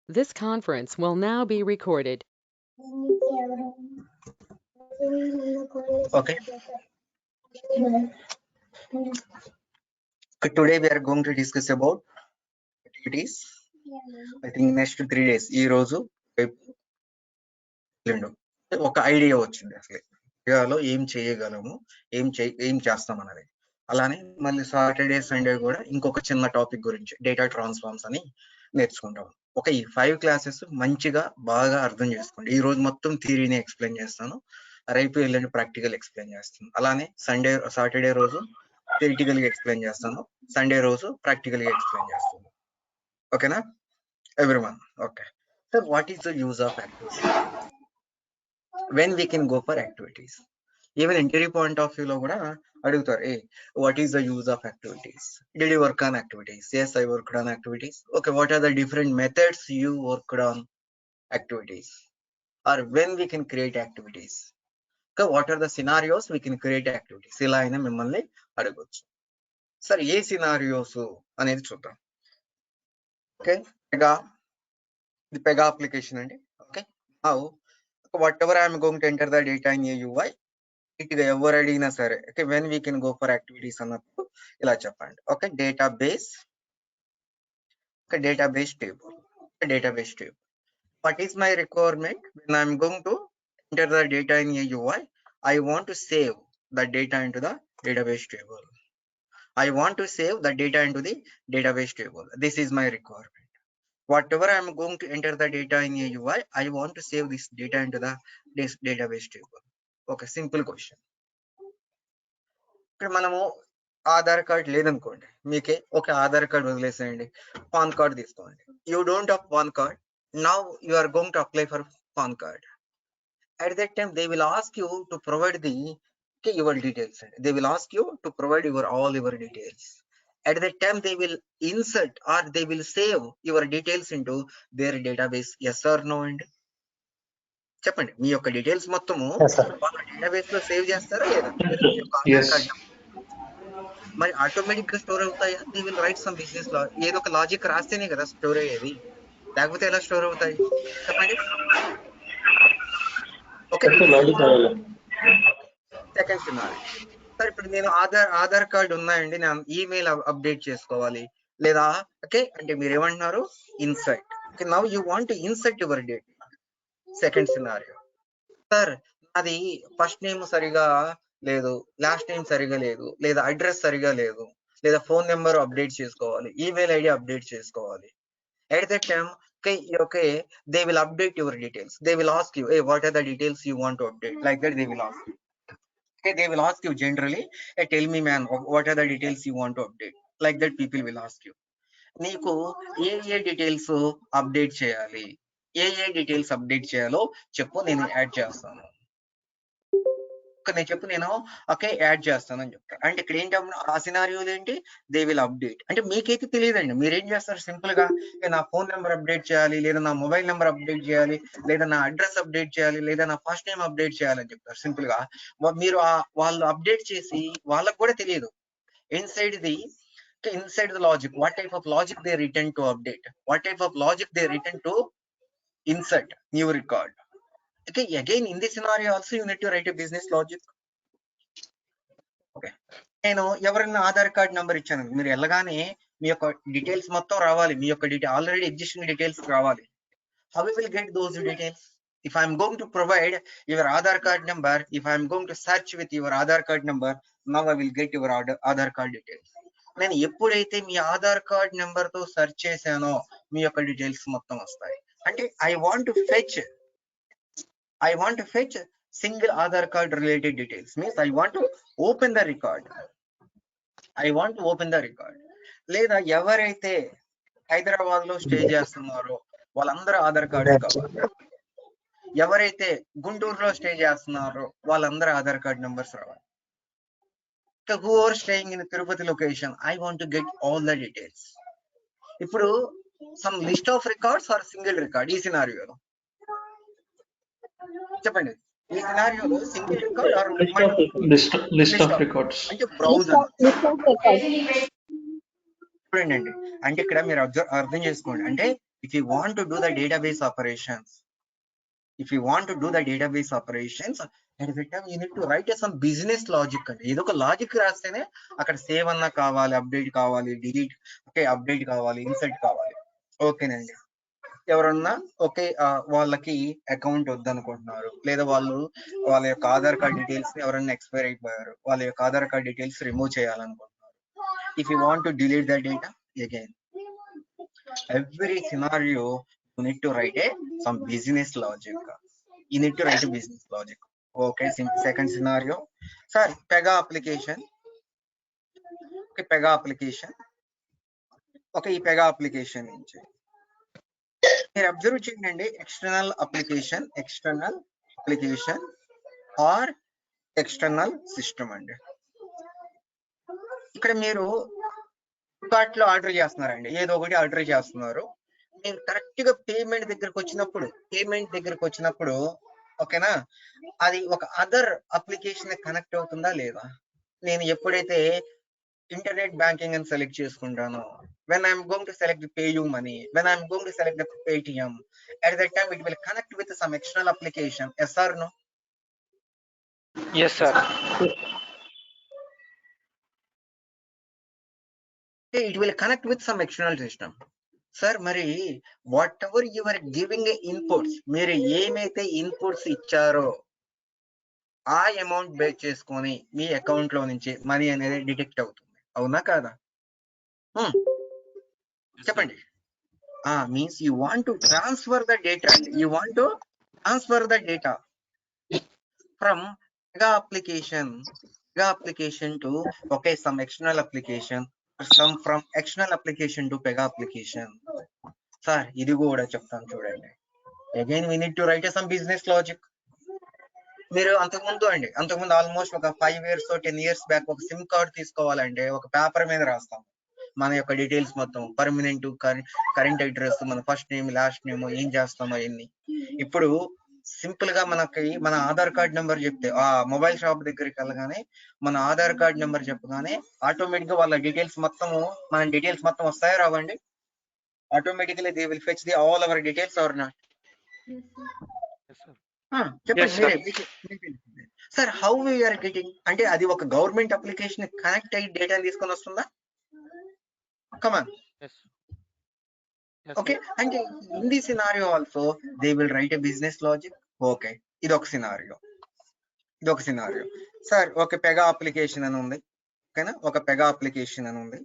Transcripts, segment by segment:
This conference will now be recorded. Okay. Today we are going to discuss about activities. I think next 3 days. ఈ రోజు ఒక idea వచ్చింది అసలు ఇండియాలో ఏం చేయగలము ఏం చేస్తాం అన్నది. అలానే మళ్ళీ సాటర్డే సండే కూడా ఇంకొక చిన్న టాపిక్ గురించి డేటా ట్రాన్స్ఫార్మ్స్ అని నేర్చుకుంటాం. ఒక ఈ 5 క్లాసెస్ మంచిగా బాగా అర్థం చేసుకోండి. ఈ రోజు మొత్తం థియరీని ఎక్స్ప్లెయిన్ చేస్తాను, రేపు ఎల్లుండి ప్రాక్టికల్ ఎక్స్ప్లెయిన్ చేస్తాను. అలానే సాటర్డే రోజు థియరిటికల్ గా ఎక్స్ప్లెయిన్ చేస్తాను, సండే రోజు ప్రాక్టికల్ గా ఎక్స్ప్లెయిన్ చేస్తాను. ఓకేనా everyone? Okay. So what is the use of activity? when we can go for activities? Even interview point of view lo kuda aduguతారు, hey, what is the use of activities? Did you work on activities? Yes, I worked on activities. Okay, what are the different methods you worked on activities? Or when we can create activities? Okay, what are the scenarios we can create activities? ఇలా అయినా మిమ్మల్ని అడగొచ్చు. సరే, ఏ scenarios అనేది చూద్దాం. Okay, ఇది Pega application అండి. Okay, now whatever I am going to enter the data in a UI, ఇటుగా ఎవరు అడిగినా సరే, okay, when we can go for activities అన్నప్పుడు ఇలా చెప్పండి. Okay, database table. What is my requirement? When I'm going to enter the data in a UI, I want to save the data into the database table. This is my requirement. Whatever I'm going to enter the data in a UI, I want to save this data into the database table. Okay, simple question. ఇక్కడ మనము Aadhaar card లేదనుకోండి, మీకే ఒక Aadhaar card వదిలేసేయండి, PAN card తీసుకోండి. You don't have PAN card, now you are going to apply for PAN card. At that time they will ask you to provide your details. They will ask you to provide all your details. At that time they will insert or they will save your details into their database. Yes or no? అండి చెప్పండి, మీ యొక్క details మొత్తము వాళ్ళ database లో save చేస్తారా లేదా? మరి automatic గా స్టోర్ అవుతాయా? They will write some business లా, ఏదో ఒక లాజిక్ రాస్తేనే కదా స్టోర్ అయ్యేది, లేకపోతే ఎలా స్టోర్ అవుతాయి చెప్పండి? Okay, second scenario. సార్ ఇప్పుడు నేను ఆధార్ కార్డు ఉన్నాయండి, నేను ఈమెయిల్ అప్డేట్ చేసుకోవాలి లేదా, ఓకే అంటే మీరు ఏమంటున్నారు? Insert. Okay, now you want to insert your data. Second scenario, sir అది ఫస్ట్ నేమ్ సరిగా లేదు, లాస్ట్ నేమ్ సరిగా లేదు, లేదా అడ్రస్ సరిగా లేదు, లేదా ఫోన్ నెంబర్ అప్డేట్ చేసుకోవాలి, ఈమెయిల్ ఐడి అప్డేట్ చేసుకోవాలి. At that time okay, they will update your details. They will ask you, hey, what are the details you want to update? Like that they will ask you. Okay, they will ask you generally, hey, tell me man, what are the details you want to update? Like that people will ask you. నీకు ఏ details update చేయాలి, ఏ details update చేయాలో చెప్పు, నేను add చేస్తాను. నేను చెప్పు, నేను okay add చేస్తానని చెప్తాను. అంటే ఇక్కడ ఏంటప్పుడు ఆ సినారియోలు ఏంటి? They will update. అంటే మీకైతే తెలియదండి, మీరేం చేస్తారు? సింపుల్ గా నా ఫోన్ నెంబర్ అప్డేట్ చేయాలి, లేదా నా మొబైల్ నెంబర్ అప్డేట్ చేయాలి, లేదా నా అడ్రస్ అప్డేట్ చేయాలి, లేదా నా ఫస్ట్ నేమ్ అప్డేట్ చేయాలని చెప్తారు. సింపుల్ గా మీరు వాళ్ళు అప్డేట్ చేసి వాళ్ళకు కూడా తెలియదు inside the logic, what type of logic they written to update, what type of logic they written to insert new record. Okay, again in this scenario also you need to write a business logic. Okay, నేను ఎవరైనా Aadhaar card number ఇచ్చాను, మీరు వెళ్ళగానే మీ యొక్క details మొత్తం రావాలి, మీ యొక్క already existing details రావాలి. How we will get those details? If I am going to provide your Aadhaar card number, if I am going to search with your Aadhaar card number, now I will get your Aadhaar card details. నేను ఎప్పుడైతే మీ Aadhaar card number తో search చేశానో మీ యొక్క details మొత్తం వస్తాయి. అంటే I want to fetch single Aadhaar card related details. Means I want to open the record. లేదా ఎవరైతే హైదరాబాద్ లో స్టే చేస్తున్నారో వాళ్ళందరూ ఆధార్ కార్డ్స్ కావాలి, ఎవరైతే గుంటూరులో స్టే చేస్తున్నారో వాళ్ళందరూ ఆధార్ కార్డ్ నెంబర్స్ రావాలి. who are staying in Tirupati location, I want to get all the details. ఇప్పుడు some list of records or single record? ఈ సినారియోలో చెప్పండి, ఈ సినారియోలో single record or list of records అంటే బ్రౌజర్. చూడండి, అంటే ఇక్కడ మీరు అర్థం చేసుకోండి, అంటే if you want to do the database operations, at the time you need to write some business logic అండి. ఏదో ఒక లాజిక్ రాస్తేనే అక్కడ సేవ్ అన్న కావాలి, అప్డేట్ కావాలి, డిలీట్ అప్డేట్ కావాలి, ఇన్సర్ట్ కావాలి. ఓకేనండి. ఎవరన్నా వాళ్ళకి అకౌంట్ వద్దనుకుంటున్నారు, లేదా వాళ్ళ యొక్క ఆధార్ కార్డ్ డీటెయిల్స్ ఎవరన్నా ఎక్స్పైర్ అయిపోయారు, వాళ్ళ యొక్క ఆధార్ కార్డ్ డీటెయిల్స్ రిమూవ్ చేయాలనుకుంటున్నారు. If you want to delete the data again, every scenario you need to write some business logic. You need to write a business logic. Okay, second scenario, sir, Pega application. Okay, Pega application. Okay, ఈ Pega application నుంచి మీరు observe చేయండి, external application or external system అండి. ఇక్కడ మీరు Flipkart లో order చేస్తున్నారండి, ఏదో ఒకటి ఆర్డర్ చేస్తున్నారు. మీరు కరెక్ట్ గా పేమెంట్ దగ్గరకు వచ్చినప్పుడు ఓకేనా, అది ఒక అదర్ అప్లికేషన్ కనెక్ట్ అవుతుందా లేదా? నేను ఎప్పుడైతే ఇంటర్నెట్ బ్యాంకింగ్ అని select చేసుకుంటానో, when I'm going to select the PayUmoney, when I'm going to select the Paytm, at that time it will connect with some external application. Yes or no? Yes, sir. It will connect with some external system. Sir మరి whatever you are giving inputs, మీరు ఏమైతే inputs ఇచ్చారో ఆ amount base చేసుకొని మీ account లో నుంచి money అనేది detect అవుతుంది, అవునా కాదా? చెప్పండి. Means you want to transfer the data from Pega application to some external application, from external application to Pega application. Sir ఇది కూడా చెప్తాను చూడండి. Again we need to write some business logic. మీరు అంతకుముందు ఆల్మోస్ట్ ఒక 5 years 10 years బ్యాక్ ఒక SIM card తీసుకోవాలంటే ఒక పేపర్ మీద రాస్తాం మన యొక్క డీటెయిల్స్ మొత్తం, పర్మనెంట్, కరెంట్ అడ్రస్, మన ఫస్ట్ నేమ్, లాస్ట్ నేమ్, ఏం చేస్తామో అవన్నీ. ఇప్పుడు సింపుల్ గా మన ఆధార్ కార్డ్ నెంబర్ చెప్తే, ఆ మొబైల్ షాప్ దగ్గరికి వెళ్ళగానే మన ఆధార్ కార్డ్ నెంబర్ చెప్పగానే ఆటోమేటిక్ గా వాళ్ళ డీటెయిల్స్ మొత్తం, మన డీటెయిల్స్ మొత్తం వస్తాయా రావండి? Automatically they will fetch the all our details or not? చెప్పండి సార్. హౌ వీఆర్ గెటింగ్ అంటే అది ఒక గవర్నమెంట్ అప్లికేషన్ కనెక్ట్ అయ్యి డేటా తీసుకొని వస్తుందా? కమాన్. ఓకే, అంటే in the scenario also they will write a business logic. Okay, ఇది ఒక సినారియో. సార్ ఒక పెగా అప్లికేషన్ అని ఉంది, ఓకేనా, ఒక పెగా అప్లికేషన్ అని ఉంది.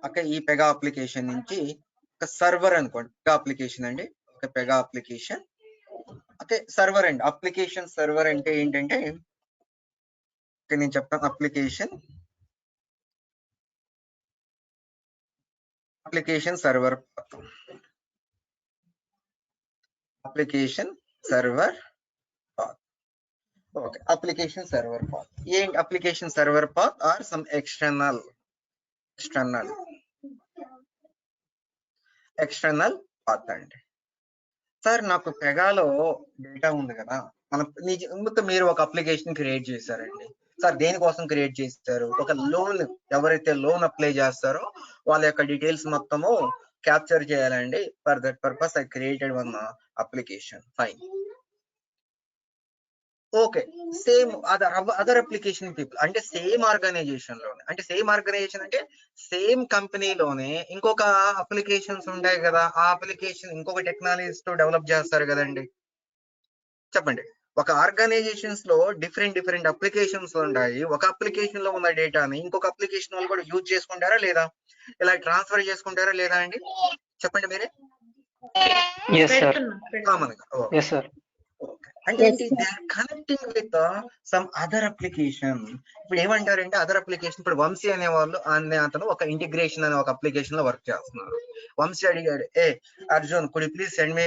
ఓకే, ఈ పెగా అప్లికేషన్ నుంచి ఒక సర్వర్ అనుకోండి, పెగా అప్లికేషన్ అండి, ఒక పెగా అప్లికేషన్. ఓకే, సర్వర్ అండి. అప్లికేషన్ సర్వర్ అంటే ఏంటంటే, నేను చెప్తాను. Application server path. Okay, application server path ఏంటి? Application server path or some external path అండి. సార్ నాకు పెగాలో డేటా ఉంది కదా, మీరు ఒక అప్లికేషన్ క్రియేట్ చేశారండి. సార్ దేనికోసం క్రియేట్ చేస్తారు? ఒక లోన్, ఎవరైతే లోన్ అప్లై చేస్తారో వాళ్ళ యొక్క డీటెయిల్స్ మొత్తము క్యాప్చర్ చేయాలండి. For that purpose I created one application. Fine. Okay, same other application people అంటే సేమ్ ఆర్గనైజేషన్ లోనే, అంటే సేమ్ కంపెనీలోనే ఇంకొక అప్లికేషన్స్ ఉంటాయి కదా, ఆ అప్లికేషన్ ఇంకొక టెక్నాలజీస్ తో డెవలప్ చేస్తారు కదండి. చెప్పండి, ఒక ఆర్గనైజేషన్స్ లో డిఫరెంట్ అప్లికేషన్స్ ఉంటాయి. ఒక అప్లికేషన్ లో ఉన్న డేటాని ఇంకొక అప్లికేషన్ వాళ్ళు కూడా యూజ్ చేసుకుంటారా లేదా? ఇలా ట్రాన్స్ఫర్ చేసుకుంటారా లేదా అండి? చెప్పండి మీరే. అంటే ఏంటి? They are connecting with some other application. ఇప్పుడు ఏమంటారంటే అదర్ అప్లికేషన్, ఇప్పుడు వంశీ అనేవాళ్ళు అతను ఒక ఇంటిగ్రేషన్ అనే ఒక అప్లికేషన్ లో వర్క్ చేస్తున్నారు. వంశీ అడిగాడు, Arjun, could you please send me,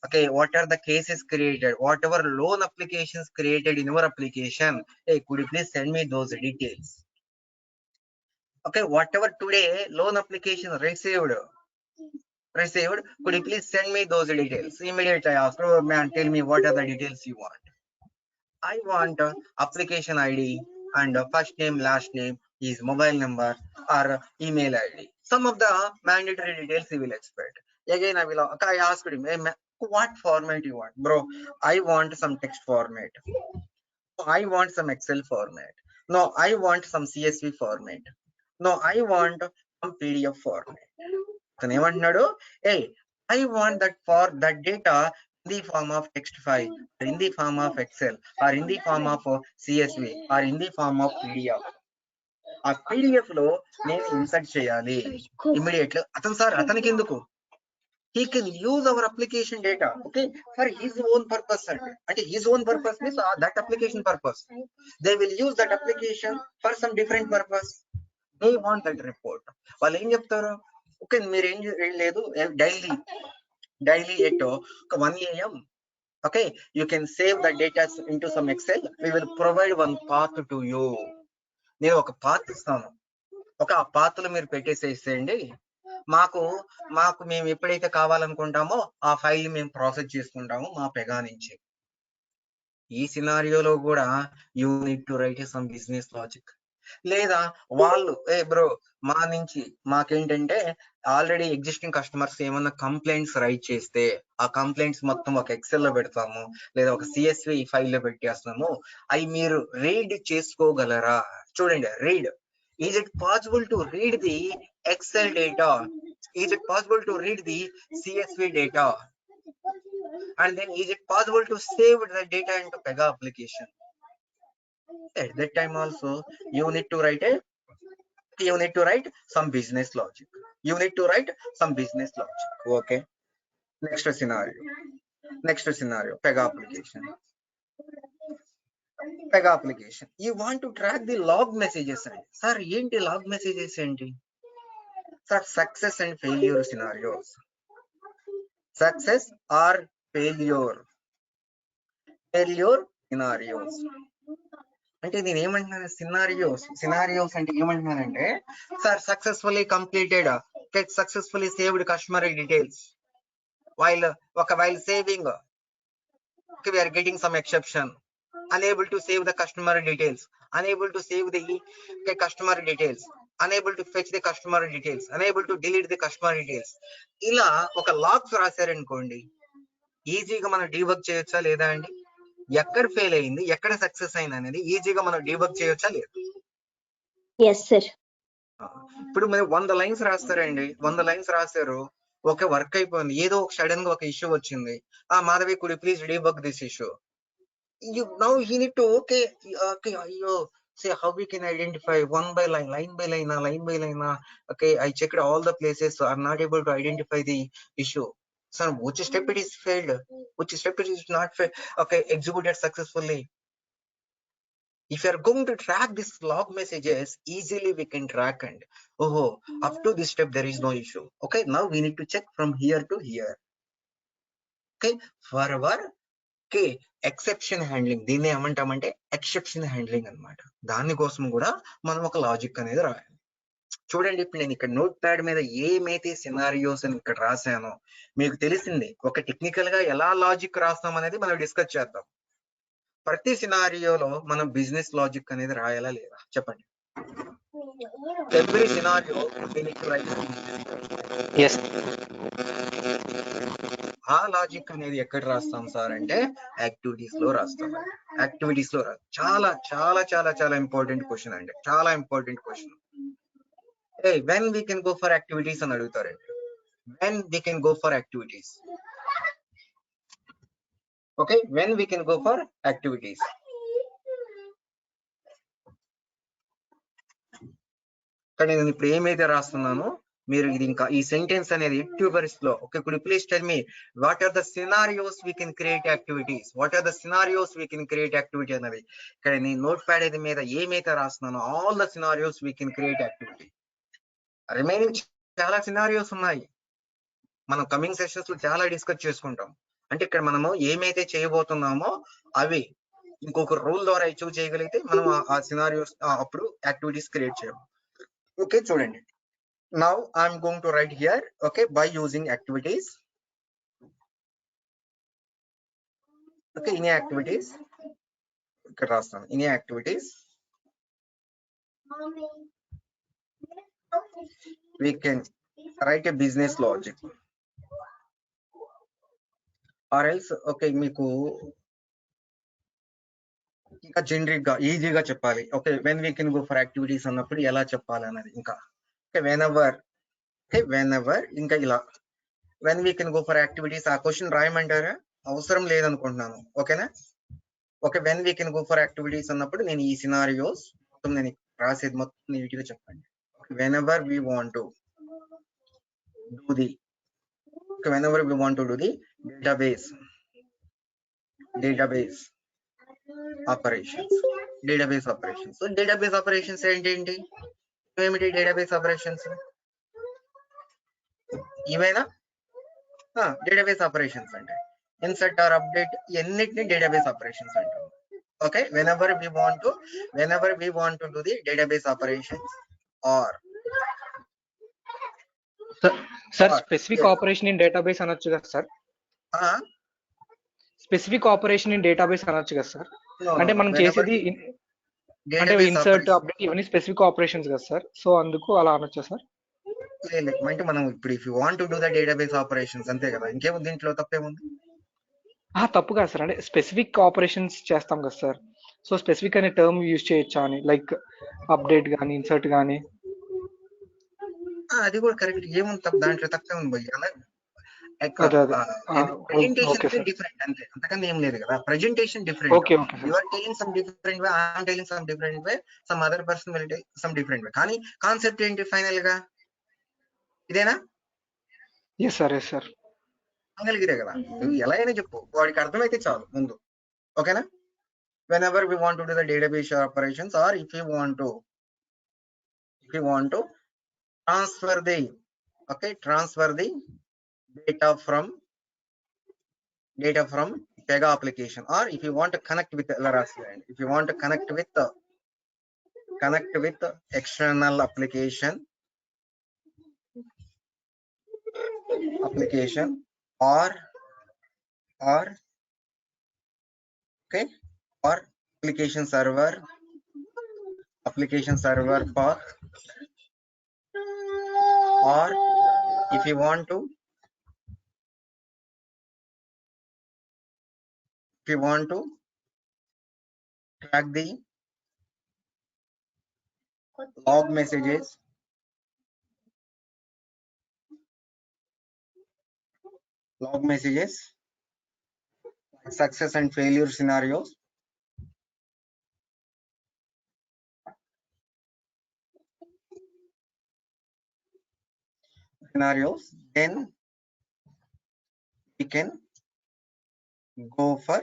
okay, what are the cases created, whatever loan applications created in your application, could you please send me those details? Okay, whatever today loan application received, could you please send me those details? Immediately I asked, oh man, tell me what are the details you want. I want application ID and first name, last name, his mobile number or email ID. Some of the mandatory details he will expect. Again, I asked him, hey, what format you want? Bro, I want some text format. I want some Excel format. No, I want some CSV format. No, I want some PDF format. అతను ఏమంటున్నాడు, hey, I want that for that data in the form of text file, or in the form of Excel, or in the form of CSV, or in the form of PDF. ఆ PDF లో నేను insert చేయాలి immediately. అతనికి ఎందుకు, he can use our application data, okay, for his own purpose. And his own purpose means that application purpose. They will use that application for some different purpose. They want that report. వాళ్ళు ఏం చెప్తారు, okay మీరు ఏం లేదు, daily at 1 AM, okay, you can save the data into some Excel. We will provide one path to you. నేను ఒక path ఇస్తాను, ఆ పాత్రలు మీరు పెట్టేసేసేయండి, మాకు మేము ఎప్పుడైతే కావాలనుకుంటామో ఆ ఫైల్ మేము ప్రాసెస్ చేసుకుంటాము మా పెగా నుంచి. ఈ సినారియోలో కూడా you need to right some business logic. లేదా వాళ్ళు బ్రో మా నుంచి మాకేంటంటే ఆల్రెడీ ఎగ్జిస్టింగ్ కస్టమర్స్ ఏమన్నా కంప్లైంట్స్ రైట్ చేస్తే ఆ కంప్లైంట్స్ మొత్తం ఒక ఎక్సెల్ లో పెడతాము, లేదా ఒక CSV ఫైల్ లో పెట్టేస్తాము, అవి మీరు రీడ్ చేసుకోగలరా? చూడండి, read. Is it possible to read the Excel data? Is it possible to read the CSV data? And then is it possible to save the data into Pega application? At that time also you need to write some business logic. You need to write some business logic. Okay. Next scenario, Pega application. You want to track the log messages. Sir, ఏంటి log messages ఏంటి? Sir, success and failure scenarios. Success or failure scenarios. అంటే నేను ఏమంటున్నాను, scenarios అంటే ఏమంటున్నానంటే, sir successfully completed, successfully saved customer details, while saving we are getting some exception, unable to save the customer details, unable to save the customer details, unable to fetch the customer details, unable to delete the customer details. ఇలా ఒక logs రాశారనుకోండి, ఈజీగా మనం debug చేయొచ్చా లేదా అండి? ఎక్కడ fail అయింది, ఎక్కడ సక్సెస్ అయింది అనేది ఈజీగా మనం డీబగ్ చేయొచ్చా లేదా? yes sir. ఇప్పుడు మీరు 100 లైన్స్ రాస్తారండి, 100 లైన్స్ రాశారు, ఓకే వర్క్ అయిపోయింది, ఏదో ఒక సడన్ గా ఒక ఇష్యూ వచ్చింది, Madhavi could please debug this issue. Now he need to అయ్యో say how we can identify one by line by line. Okay, I checked all the places, so I'm not able to identify the issue. So which step it is failed, which step it is not failed, okay, executed successfully. If you are going to track this log messages, easily we can track, and up to this step there is no issue. Okay, now we need to check from here to here. Okay, forever. Okay, exception handling, దీన్ని ఏమంటామంటే exception handling అన్నమాట. దానికోసం కూడా మనం ఒక logic అనేది రాయాలి. చూడండి, ఇప్పుడు నేను ఇక్కడ నోట్ ప్యాడ్ మీద ఏమైతే సినారియోస్ అని ఇక్కడ రాశానో మీకు తెలిసింది. ఒక టెక్నికల్ గా ఎలా లాజిక్ రాస్తాం అనేది మనం డిస్కస్ చేద్దాం. ప్రతి సినారియోలో మనం బిజినెస్ లాజిక్ అనేది రాయాలా లేదా చెప్పండి. ఎవ్రీ సినారియో ఆ లాజిక్ అనేది ఎక్కడ రాస్తాం సార్ అంటే యాక్టివిటీస్ లో రాస్తాం. చాలా చాలా చాలా చాలా ఇంపార్టెంట్ క్వశ్చన్ అండి, చాలా important question. When we can go for activities అని అడుగుతారండి. When we can go for activities. Okay, when we can go for activities. కానీ నేను ఇప్పుడు ఏమైతే రాస్తున్నానో మీరు ఇది ఇంకా ఈ సెంటెన్స్ అనేది ట్యూబర్స్ లో, okay, could you please tell me what are the scenarios we can create activities, what are the scenarios we can create activity అనేది. ఇక్కడ నేను నోట్ ప్యాడ్ ఇది మీద ఏమైతే రాస్తున్నానో all the scenarios we can create activity. Remaining చాలా scenarios ఉన్నాయి, మనం కమింగ్ సెషన్స్ లో చాలా డిస్కస్ చేసుకుంటాం. అంటే ఇక్కడ మనము ఏమైతే చేయబోతున్నామో అవి ఇంకొక రూల్ ద్వారా అచీవ్ చేయగలిగితే మనం ఆ సినారియోస్ అప్పుడు యాక్టివిటీస్ క్రియేట్ చేయాలి. ఓకే, చూడండి. Now I'm going to write here, okay, by using activities. Okay, in activities, we can write a business logic. Or else okay మీకు ఇంకా జనరిక్ గా ఈజీగా చెప్పాలి. Okay when we can go for activities అన్నప్పుడు ఎలా చెప్పాలి అన్నది ఇంకా ఓకే వెన్ ఎవర్ ఇంకా ఇలా when we can go for activities ఆ క్వశ్చన్ రాయమంటారా? అవసరం లేదనుకుంటున్నాను. ఓకేనా? Okay when we can go for activities అన్నప్పుడు నేను ఈ సినారియోస్ మొత్తం నేను రాసేది మొత్తం నీట్ గా చెప్పండి. When ever we want to do the whenever we want to do the database operations. So database operations ఏంటి? ఏమిటి database operations? ఇవేనా? database operations అంటే insert or update ఎన్నిటిని database operations అంటారు. Okay whenever we want to do the database operations or sir specific operation in database అనొచ్చు కదా sir? Specific operation in database అనొచ్చు కదా sir? అంటే మనం చేసేది అంటే ఇన్సర్ట్ అప్డేట్ ఇవన్నీ స్పెసిఫిక్ ఆపరేషన్స్ కదా సార్? సో అందుకు అలా అనొచ్చా సార్? అంటే మనం ఇప్పుడు if you want to do the database operations అంతే కదా, ఇంకేముంది దీంట్లో తప్పేముంది? తప్పు కాదు సార్, అంటే స్పెసిఫిక్ ఆపరేషన్స్ చేస్తాం కదా సార్, సో స్పెసిఫిక్ అనే టర్మ్ యూజ్ చేయొచ్చా అని, లైక్ అప్డేట్ కానీ ఇన్సర్ట్ కానీ? అది కూడా కరెక్ట్, ఏముంది తప్ప దాంట్లో తప్పే ఉంది భయ్య. ప్రెజెంటేషన్ డిఫరెంట్ అంతే, అంతకన్నా ఏం లేదు కదా. Presentation different, you are telling some different way, I am telling some different way, some other person will tell some different way, కానీ కాన్సెప్ట్ ఏంటి ఫైనల్ గా? ఇదేనా? Yes sir, yes sir. Final ఇదే కదా, నువ్వు ఎలా అయినా చెప్పు, వాడికి అర్థమైతే చాలు ముందు. ఓకేనా? whenever we want to do the database operations, or if you want to transfer the data from Pega application, or if you want to connect with external application or application server path, or if you want to track the log messages, success and failure scenarios, then we can go for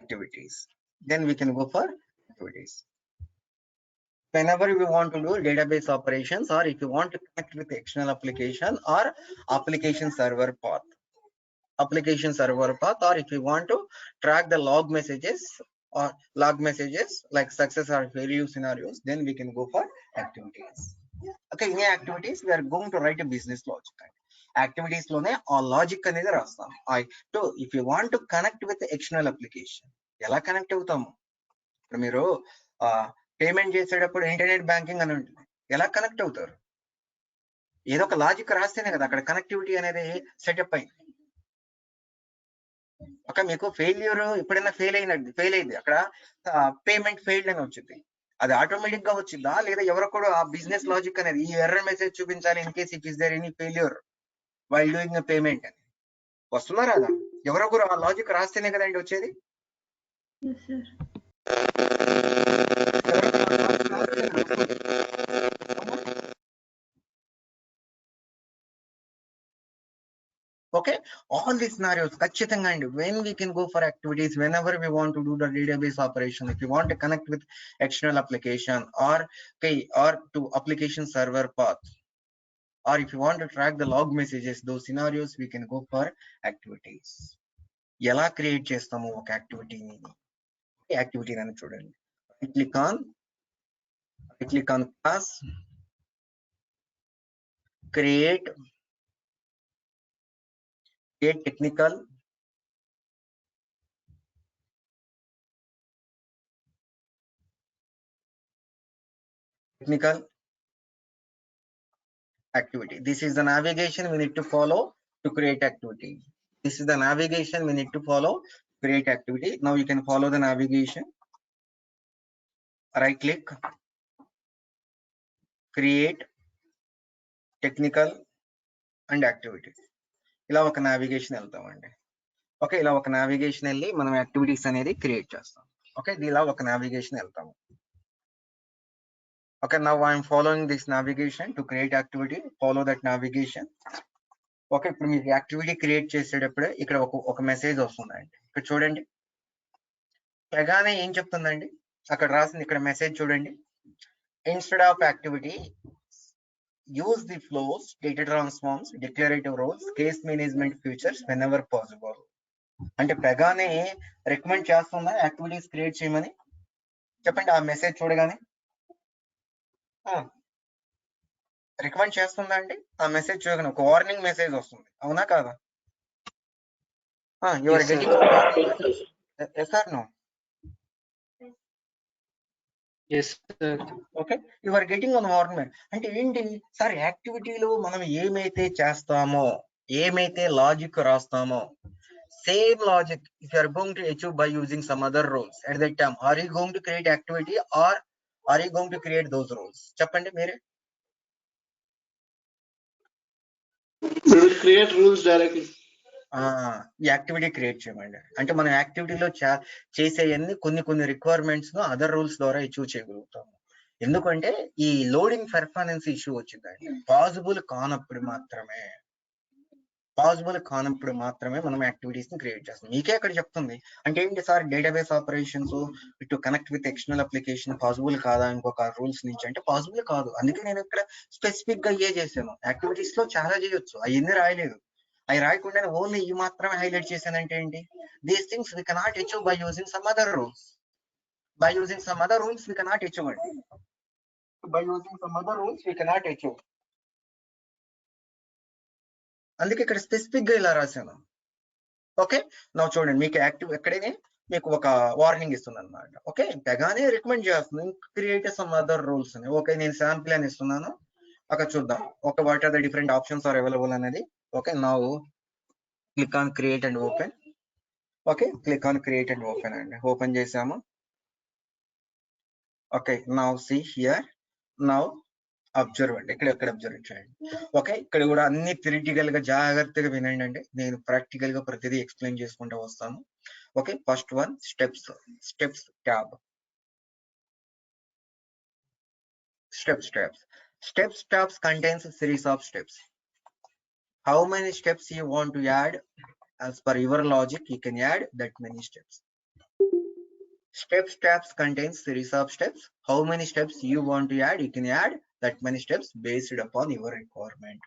activities. Whenever we want to do database operations, or if you want to connect with external application or application server path, or if you want to track the log messages like success or failure scenarios, then we can go for activities. Okay, in activities we are going to write a business logic. Activities lone ఆ logic అనేది రాస్తాం. if you want to connect with the external application, ఎలా connect అవుతాము? ఇప్పుడు మీరు payment చేసేటప్పుడు internet banking అని ఉంటుంది, ఎలా కనెక్ట్ అవుతారు? ఏదో ఒక లాజిక్ రాస్తేనే కదా అక్కడ కనెక్టివిటీ అనేది సెటప్ అయింది. ఒక మీకు ఫెయిల్యూర్ ఎప్పుడైనా ఫెయిల్ అయింది అక్కడ పేమెంట్ ఫెయిల్డ్ అని వచ్చింది, అది ఆటోమేటిక్ గా వచ్చిందా, లేదా ఎవరో కూడా ఆ బిజినెస్ లాజిక్ అనేది ఈ ఎర్రర్ మెసేజ్ చూపించాలి in case if is there any failure while doing a payment అని వస్తున్నారా? అదా ఎవరో కూడా ఆ లాజిక్ రాస్తేనే కదండి వచ్చేది. Okay, all these scenarios ఖచ్చితంగా అండి. when we can go for activities, whenever we want to do the database operation, if you want to connect with external application or to application server path, or if you want to track the log messages, those scenarios we can go for activities. ఎలా create చేస్తాము ఒక యాక్టివిటీని? Activity అని చూడండి, click on class, create technical activity. This is the navigation we need to follow to create activity. This is the navigation we need to follow. Create activity. Now you can follow the navigation. Right click, create technical and activities. ఇలా ఒక navigation వెళ్తామండి. Okay, ఇలా ఒక navigation వెళ్ళి మనం activities అనేది create చేస్తాం. Okay, ఇలా ఒక నావిగేషన్ వెళ్తాము. Okay, now I'm following this navigation to create activity. Follow that navigation. Okay, ఇప్పుడు మీకు యాక్టివిటీ క్రియేట్ చేసేటప్పుడే ఇక్కడ ఒక మెసేజ్ వస్తుందండి. ఇక్కడ చూడండి, ప్రగానే ఏం చెప్తుందండి, అక్కడ రాసింది ఇక్కడ మెసేజ్ చూడండి. Instead of activity use the flows, data transforms, declarative roles, case management features whenever possible. అంటే ప్రగానే రికమెండ్ చేస్తుందా యాక్టివిటీస్ క్రియేట్ చేయమని? చెప్పండి, ఆ మెసేజ్ చూడగానే రికమెండ్ చేస్తుందా అండి? ఆ మెసేజ్ చూడగానే ఒక వార్నింగ్ మెసేజ్ వస్తుంది, అవునా కాదా? You are getting yes or no? Yes, sir. Okay, you are getting an warning. అంటే ఏంటి సార్, యాక్టివిటీలో మనం ఏమైతే చేస్తామో, ఏమైతే లాజిక్ రాస్తామో, same logic if you are going to achieve by using some other rules at that time, are you going to create activity or are you going to create those rules? చెప్పండి మీరే. We will create rules directly. ఈ activity create చేయమండి. అంటే మనం యాక్టివిటీలో చేసేవన్నీ కొన్ని requirements ను other rules ద్వారా అచీవ్ చేయగలుగుతాము. ఎందుకంటే ఈ లోడింగ్ పెర్ఫార్మెన్స్ ఇష్యూ వచ్చిందండి. పాసిబుల్ కానప్పుడు మాత్రమే మనం యాక్టివిటీస్ ని క్రియేట్ చేస్తాం. మీకే అక్కడ చెప్తుంది. అంటే ఏంటి sir, database operations to connect with external application possible కాదా ఇంకొక రూల్స్ నుంచి? అంటే పాసిబుల్ కాదు. అందుకే నేను ఇక్కడ స్పెసిఫిక్ గా చేశాను. యాక్టివిటీస్ లో చాలా చేయొచ్చు, అవన్నీ రాయలేదు. అవి రాయకుండా ఓన్లీ ఇవి మాత్రమే హైలైట్ చేశానంటే ఏంటి, these things we cannot achieve by using some other rules. By using some other rules we cannot achieve అండి. By using some other rules we cannot achieve. అందుకే ఇక్కడ స్పెసిఫిక్ గా ఇలా రాశాను. ఓకే, నా చూడండి, మీకు యాక్టివ్ ఎక్కడైనా మీకు ఒక వార్నింగ్ ఇస్తుంది అనమాట. ఓకే, పెగానే రికమెండ్ చేస్తుంది క్రియేట్ సమ్ అదర్ రూల్స్ అని. ఓకే, నేను శాంపిల్ అని ఇస్తున్నాను. అక్కడ చూద్దాం ఒక what are the different options are available అనేది. Okay, now click on create and open. Okay, click on create and open అండి. ఓపెన్ చేసాము. Okay, now see here, now observe అండి. ఇక్కడ అబ్జర్వ్ చేయండి. ఓకే, ఇక్కడ కూడా అన్ని థియరిటికల్ గా జాగ్రత్తగా వినండి అండి. నేను ప్రాక్టికల్ గా ప్రతిదీ ఎక్స్ప్లెయిన్ చేసుకుంటూ వస్తాను. Okay, first one steps tab. Steps tabs contains a series of steps. How many steps you want to add? As per your logic, you can add that many steps. Steps tabs contains series of steps. How many steps you want to add? You can add that many steps based upon your requirement.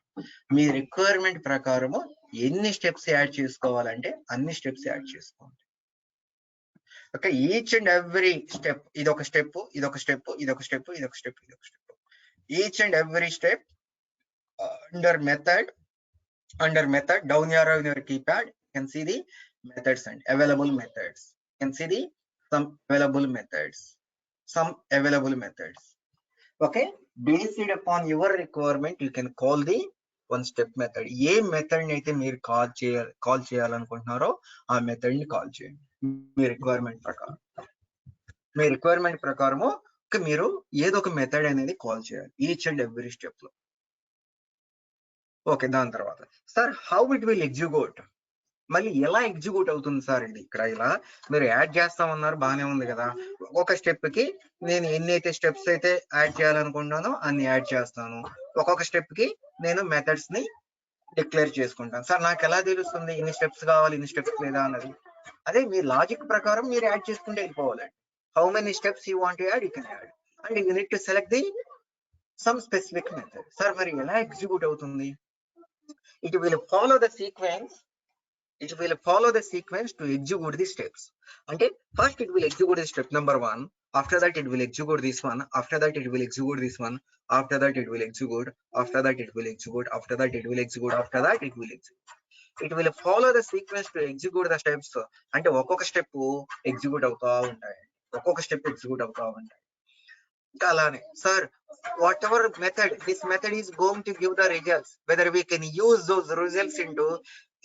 Me requirement ప్రకారము ఎన్ని steps add చేసుకోవాలంటే అన్ని steps add చేసుకోండి. Okay, each and every step, ఇదొక step, ఇదొక step, ఇదొక step, ఇదొక step, ఇదొక step. Each and every step under method down arrow in your keypad, you can see the methods and available methods. You can see the some available methods. Okay, based upon your requirement, you can call the one step method. A method ని అయితే మీరు call చేయాలనుకుంటున్నారో ఆ method ని call చేయండి. మీ requirement ప్రకారము మీరు ఏదో ఒక మెథడ్ అనేది కాల్ చేయాలి ఈచ్ అండ్ ఎవ్రీ స్టెప్ లో. ఓకే, దాని తర్వాత sir how it will execute, మళ్ళీ ఎలా ఎగ్జిక్యూట్ అవుతుంది సార్? ఇది ఇక్కడ ఇలా మీరు యాడ్ చేస్తామన్నారు, బాగానే ఉంది కదా. ఒక స్టెప్ కి నేను ఎన్నైతే స్టెప్స్ అయితే యాడ్ చేయాలనుకుంటున్నానో అన్ని యాడ్ చేస్తాను. ఒక్కొక్క స్టెప్ కి నేను మెథడ్స్ ని డిక్లేర్ చేసుకుంటాను. సార్ నాకు ఎలా తెలుస్తుంది ఇన్ని స్టెప్స్ కావాలి ఇన్ని స్టెప్స్ లేదా అన్నది? అదే మీ లాజిక్ ప్రకారం మీరు యాడ్ చేసుకుంటే వెళ్ళిపోవాలండి. How many steps you want to add, you can add. And you need to select some specific method. Sir, మరి ఎలా ఎగ్జిక్యూట్ అవుతుంది? It will follow the sequence to execute the steps. అంటే first it will execute the step number 1, after that it will execute this one, after that it will execute this one, after that it will execute, after that it will execute, after that it will execute, after that it will execute. It will follow the sequence to execute the steps. అంటే ఒక్కొక్క step execute అవుతా ఉంటాయి. అలానే sir what ever method, this method is going to give the results, whether we can use those results into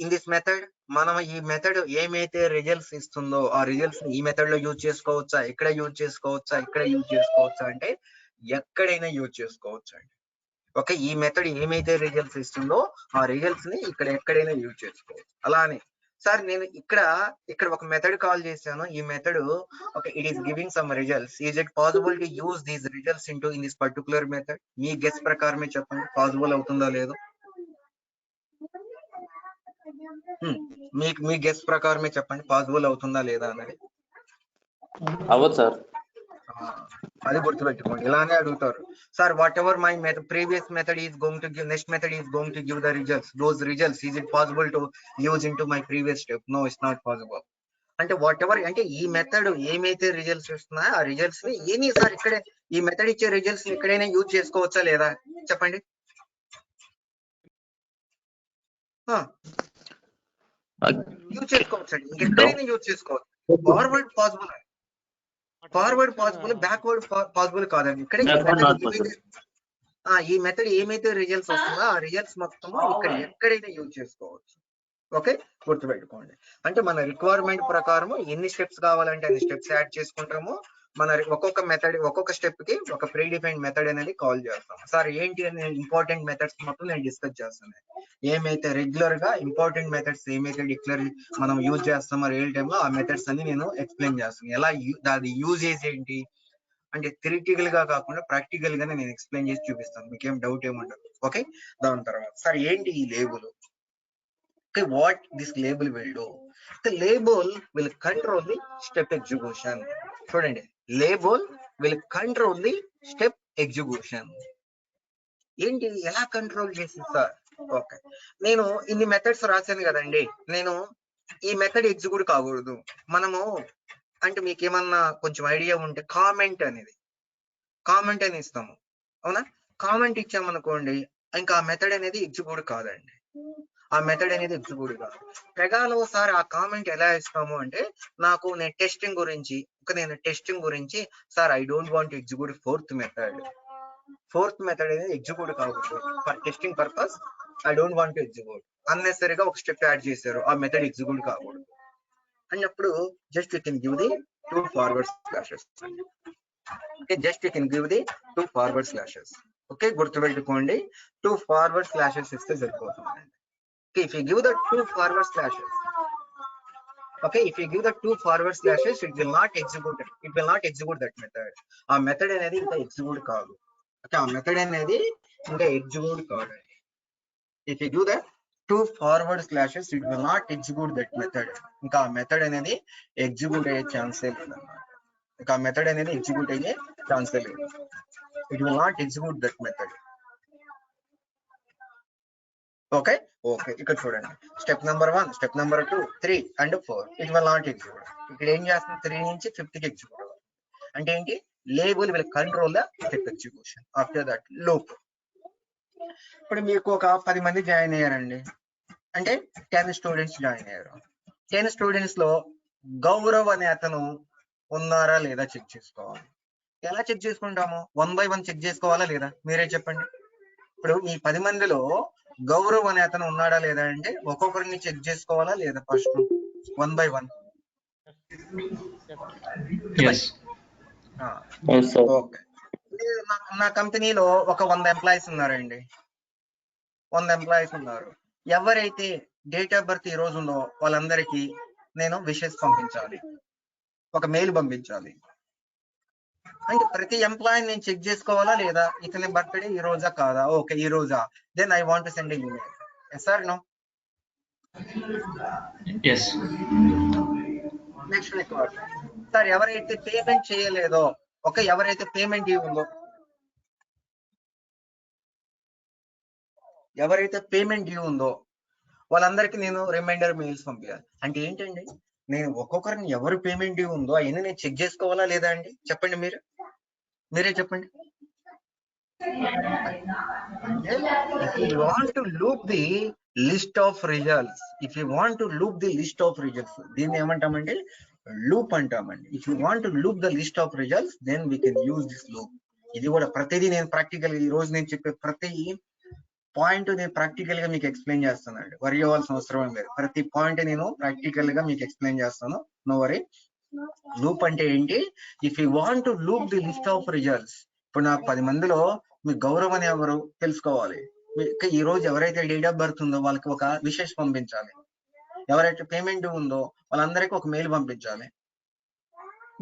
in this method మనం ఈ method ఏమైతే results ఇస్తుందో ఆ రిజల్ట్స్ ఈ మెథడ్ లో యూజ్ చేసుకోవచ్చా, ఇక్కడ యూజ్ చేసుకోవచ్చా, ఇక్కడ యూజ్ చేసుకోవచ్చా అంటే ఎక్కడైనా యూజ్ చేసుకోవచ్చు అండి. ఓకే, ఈ మెథడ్ ఏమైతే రిజల్ట్స్ ఇస్తుందో ఆ రిజల్ట్స్ ని ఇక్కడ ఎక్కడైనా యూజ్ చేసుకోవచ్చు. అలానే సార్ నేను ఇక్కడ ఒక మెథడ్ కాల్ చేశాను, ఈ method okay it is giving some results, is it possible to use these results into in this particular method? Me guess ప్రకారమే చెప్పండి, పాసిబుల్ అవుతుందా లేదో? మీ గెస్ ప్రకారమే చెప్పండి, పాసిబుల్ అవుతుందా లేదా అనేది. అవ్వదు సార్. అది గుర్తుపెట్టుకోండి. ఇలానే అడుగుతారు sir, whatever my previous method is going to give, next method is going to give the results, those results is it possible to use into my previous step? No, it's not possible. అంటే whatever అంటే ఈ method ఏమైతే results ఇస్తున్నాయో ఆ results ని ఏమి sir ఇక్కడే ఈ method ఇచ్చే రిజల్ట్స్ ని ఎక్కడైనా యూజ్ చేసుకోవచ్చా లేదా చెప్పండి. యూజ్ చేసుకోవచ్చు అండి, ఇంకెక్కడైనా యూజ్ చేసుకోవచ్చు. Forward possible, forward possible, backward possible కాదండి. ఇక్కడ ఈ మెథడ్ ఏమైతే రిజల్ట్స్ వస్తుందో ఆ రిజల్ట్స్ మొత్తం ఇక్కడ ఎక్కడైనా యూజ్ చేసుకోవచ్చు. ఓకే, గుర్తుపెట్టుకోండి. అంటే మన రిక్వైర్మెంట్ ప్రకారం ఎన్ని స్టెప్స్ కావాలంటే అన్ని స్టెప్స్ యాడ్ చేసుకుంటాము. మన ఒక్కొక్క మెథడ్ ఒక్కొక్క స్టెప్ కి ఒక ప్రీ డిఫైన్డ్ మెథడ్ అనేది కాల్ చేస్తాం. సార్ ఏంటి అని ఇంపార్టెంట్ మెథడ్స్ మొత్తం నేను డిస్కస్ చేస్తాను. ఏమైతే రెగ్యులర్ గా ఇంపార్టెంట్ మెథడ్స్ ఏమైతే డిక్లేర్ మనం యూజ్ చేస్తామో రియల్ టైమ్ లో ఆ మెథడ్స్ అన్ని నేను ఎక్స్ప్లెయిన్ చేస్తాను. ఎలా దాని యూజేజ్ ఏంటి అంటే థియరిటికల్ గా కాకుండా ప్రాక్టికల్ గానే నేను ఎక్స్ప్లెయిన్ చేసి చూపిస్తాను, మీకేం డౌట్ ఏముండదు. ఓకే, దాని తర్వాత సార్ ఏంటి ఈ label? Okay, what this label will do? The label will control the step execution. చూడండి, label will control the step execution. ఏంటి ఎలా కంట్రోల్ చేసి సార్? ఓకే, నేను ఇన్ని మెథడ్స్ రాశాను కదండి, నేను ఈ మెథడ్ ఎగ్జిక్యూట్ కాకూడదు. మనము అంటే మీకు ఏమన్నా కొంచెం ఐడియా ఉంటే కామెంట్ అని ఇస్తాము, అవునా? కామెంట్ ఇచ్చామనుకోండి ఇంకా ఆ మెథడ్ అనేది ఎగ్జిక్యూట్ కాదండి, ఆ మెథడ్ అనేది ఎగ్జిక్యూట్ కాదు. పెగాలో సార్ ఆ కామెంట్ ఎలా ఇస్తాము అంటే నాకు నేను టెస్టింగ్ గురించి sir I don't want execute fourth method అనేది ఎగ్జిక్యూట్ కాకూడదు. For testing purpose I don't want to execute. అన్నెసరీగా ఒక స్టెప్ యాడ్ చేశారు, ఆ మెథడ్ ఎగ్జిక్యూట్ కాకూడదు అన్నప్పుడు just you can give the 2 forward slashes. Okay, just you can give the 2 forward slashes. Okay, గుర్తుపెట్టుకోండి, 2 forward slashes ఇస్తే సరిపోతుంది. Okay, if you give the 2 forward slashes, it will not execute that method. ఆ method అనేది ఇంకా execute కాదు. Okay, ఆ method అనేది ఇంకా ఎగ్జిక్యూట్ కాదు. If you give the 2 forward slashes, it will not execute that method. ఇంకా ఆ మెథడ్ అనేది ఎగ్జిక్యూట్ అయ్యే ఛాన్సే లేదన్నమాట. ఇంకా ఆ మెథడ్ అనేది ఎగ్జిక్యూట్ అయ్యే ఛాన్సే లేదు. It will not execute that method. Okay, ఇక్కడ చూడండి, step number 1, step number 2, 3 and 4 it will not execute. ఇక్కడ ఏం చేస్తుంది, 3 నుంచి 5th కి ఎగ్జిక్యూట్ అవ్వాలి. అంటే ఏంటి, label will control the step execution. After that loop. ఇప్పుడు మీకు ఒక 10 మంది జాయిన్ అయ్యారండి, అంటే 10 స్టూడెంట్స్ జాయిన్ అయ్యారు. 10 స్టూడెంట్స్ లో గౌరవ్ అనే అతను ఉన్నారా లేదా చెక్ చేసుకోవాలి. ఎలా చెక్ చేసుకుంటాము? 1 by 1 చెక్ చేసుకోవాలా లేదా? మీరే చెప్పండి. ఇప్పుడు ఈ 10 మందిలో గౌరవ్ అనే అతను ఉన్నాడా లేదా అంటే ఒక్కొక్కరిని చెక్ చేసుకోవాలా లేదా? First 1 by 1. ఓకే, నా కంపెనీలో ఒక 100 ఎంప్లాయీస్ ఉన్నారండి. 100 ఎంప్లాయీస్ ఉన్నారు. ఎవరైతే డేట్ ఆఫ్ బర్త్ ఈ రోజు ఉందో వాళ్ళందరికీ నేను విషెస్ పంపించాలి, ఒక మెయిల్ పంపించాలి. అంటే ప్రతి ఎంప్లాయీ నేను చెక్ చేసుకోవాలా లేదా? ఇతని బర్త్డే ఈ రోజా కాదా? ఓకే, ఈ Roja, then I want to send a email. yes or no? yes. Next record sir, ఎవరైతే పేమెంట్ చేయలేదో, ఓకే, ఎవరైతే పేమెంట్ డ్యూ ఉందో వాళ్ళందరికీ నేను రిమైండర్ మెయిల్స్ పంపించాలి. అంటే ఏంటండి, నేను ఒక్కొక్కరిని ఎవరు పేమెంట్ డ్యూ ఉందో అవన్నీ నేను చెక్ చేసుకోవాలా లేదా అండి? చెప్పండి, మీరే చెప్పండి. అంటే if you want to loop the list of results, దీన్ని ఏమంటామంటే లూప్ అంటామండి. if you want to loop the list of results, then we can use this loop. ఇది కూడా ప్రతిదీ నేను ప్రాక్టికల్ ఈ రోజు నేను చెప్పే ప్రతి పాయింట్ నేను ప్రాక్టికల్ గా మీకు ఎక్స్ప్లెయిన్ చేస్తానండి, వరి అవ్వాల్సిన అవసరం లేదు. ప్రతి పాయింట్ నేను ప్రాక్టికల్ గా మీకు ఎక్స్ప్లెయిన్ చేస్తాను, నో వరీ. లూప్ అంటే ఏంటి? If you want to loop the list of results. ఇప్పుడు నాకు 10 మందిలో మీ గౌరవం అని ఎవరు తెలుసుకోవాలి. ఈ రోజు ఎవరైతే డేట్ ఆఫ్ బర్త్ ఉందో వాళ్ళకి ఒక విషెస్ పంపించాలి, ఎవరైతే పేమెంట్ ఉందో వాళ్ళందరికీ ఒక మెయిల్ పంపించాలి.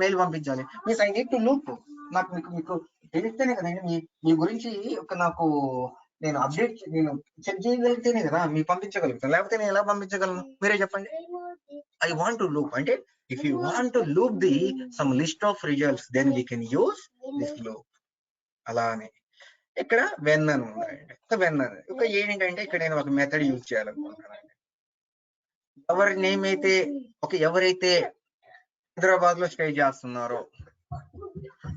Means I need to loop. నాకు మీకు తెలిస్తేనే కదండి మీ గురించి ఒక నాకు నేను అప్డేట్ నేను చెక్ చేయగలిగితేనే కదా మీకు పంపించగలుగుతాను, లేకపోతే నేను ఎలా పంపించగలను మీరే చెప్పండి. ఐ వాంట్ టు లూప్ అంటే if you want to loop the some list of results then we can use this loop. అలానే ఇక్కడ వెన్ అని ఉందండి. వెన్ అని ఒక ఏంటంటే ఇక్కడ నేను ఒక మెథడ్ యూజ్ చేయాలనుకుంటున్నానండి. ఎవరైతే హైదరాబాద్ లో స్టే చేస్తున్నారో,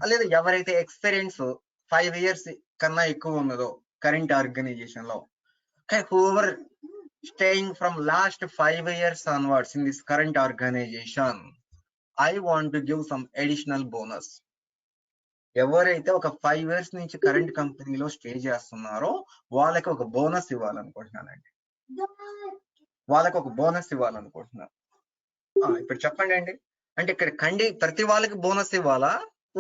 లేదా ఎవరైతే ఎక్స్పీరియన్స్ 5 years కన్నా ఎక్కువ ఉన్నదో కరెంట్ ఆర్గనైజేషన్ లో, whoever staying from last 5 years onwards in this current organization, I want to give some additional bonus. ఎవరైతే ఒక 5 years నుంచి కరెంట్ కంపెనీలో స్టే చేస్తున్నారో వాళ్ళకి ఒక బోనస్ ఇవ్వాలనుకుంటున్నానండి. ఇప్పుడు చెప్పండి అండి, అంటే ఇక్కడ ప్రతి వాళ్ళకి బోనస్ ఇవ్వాలా,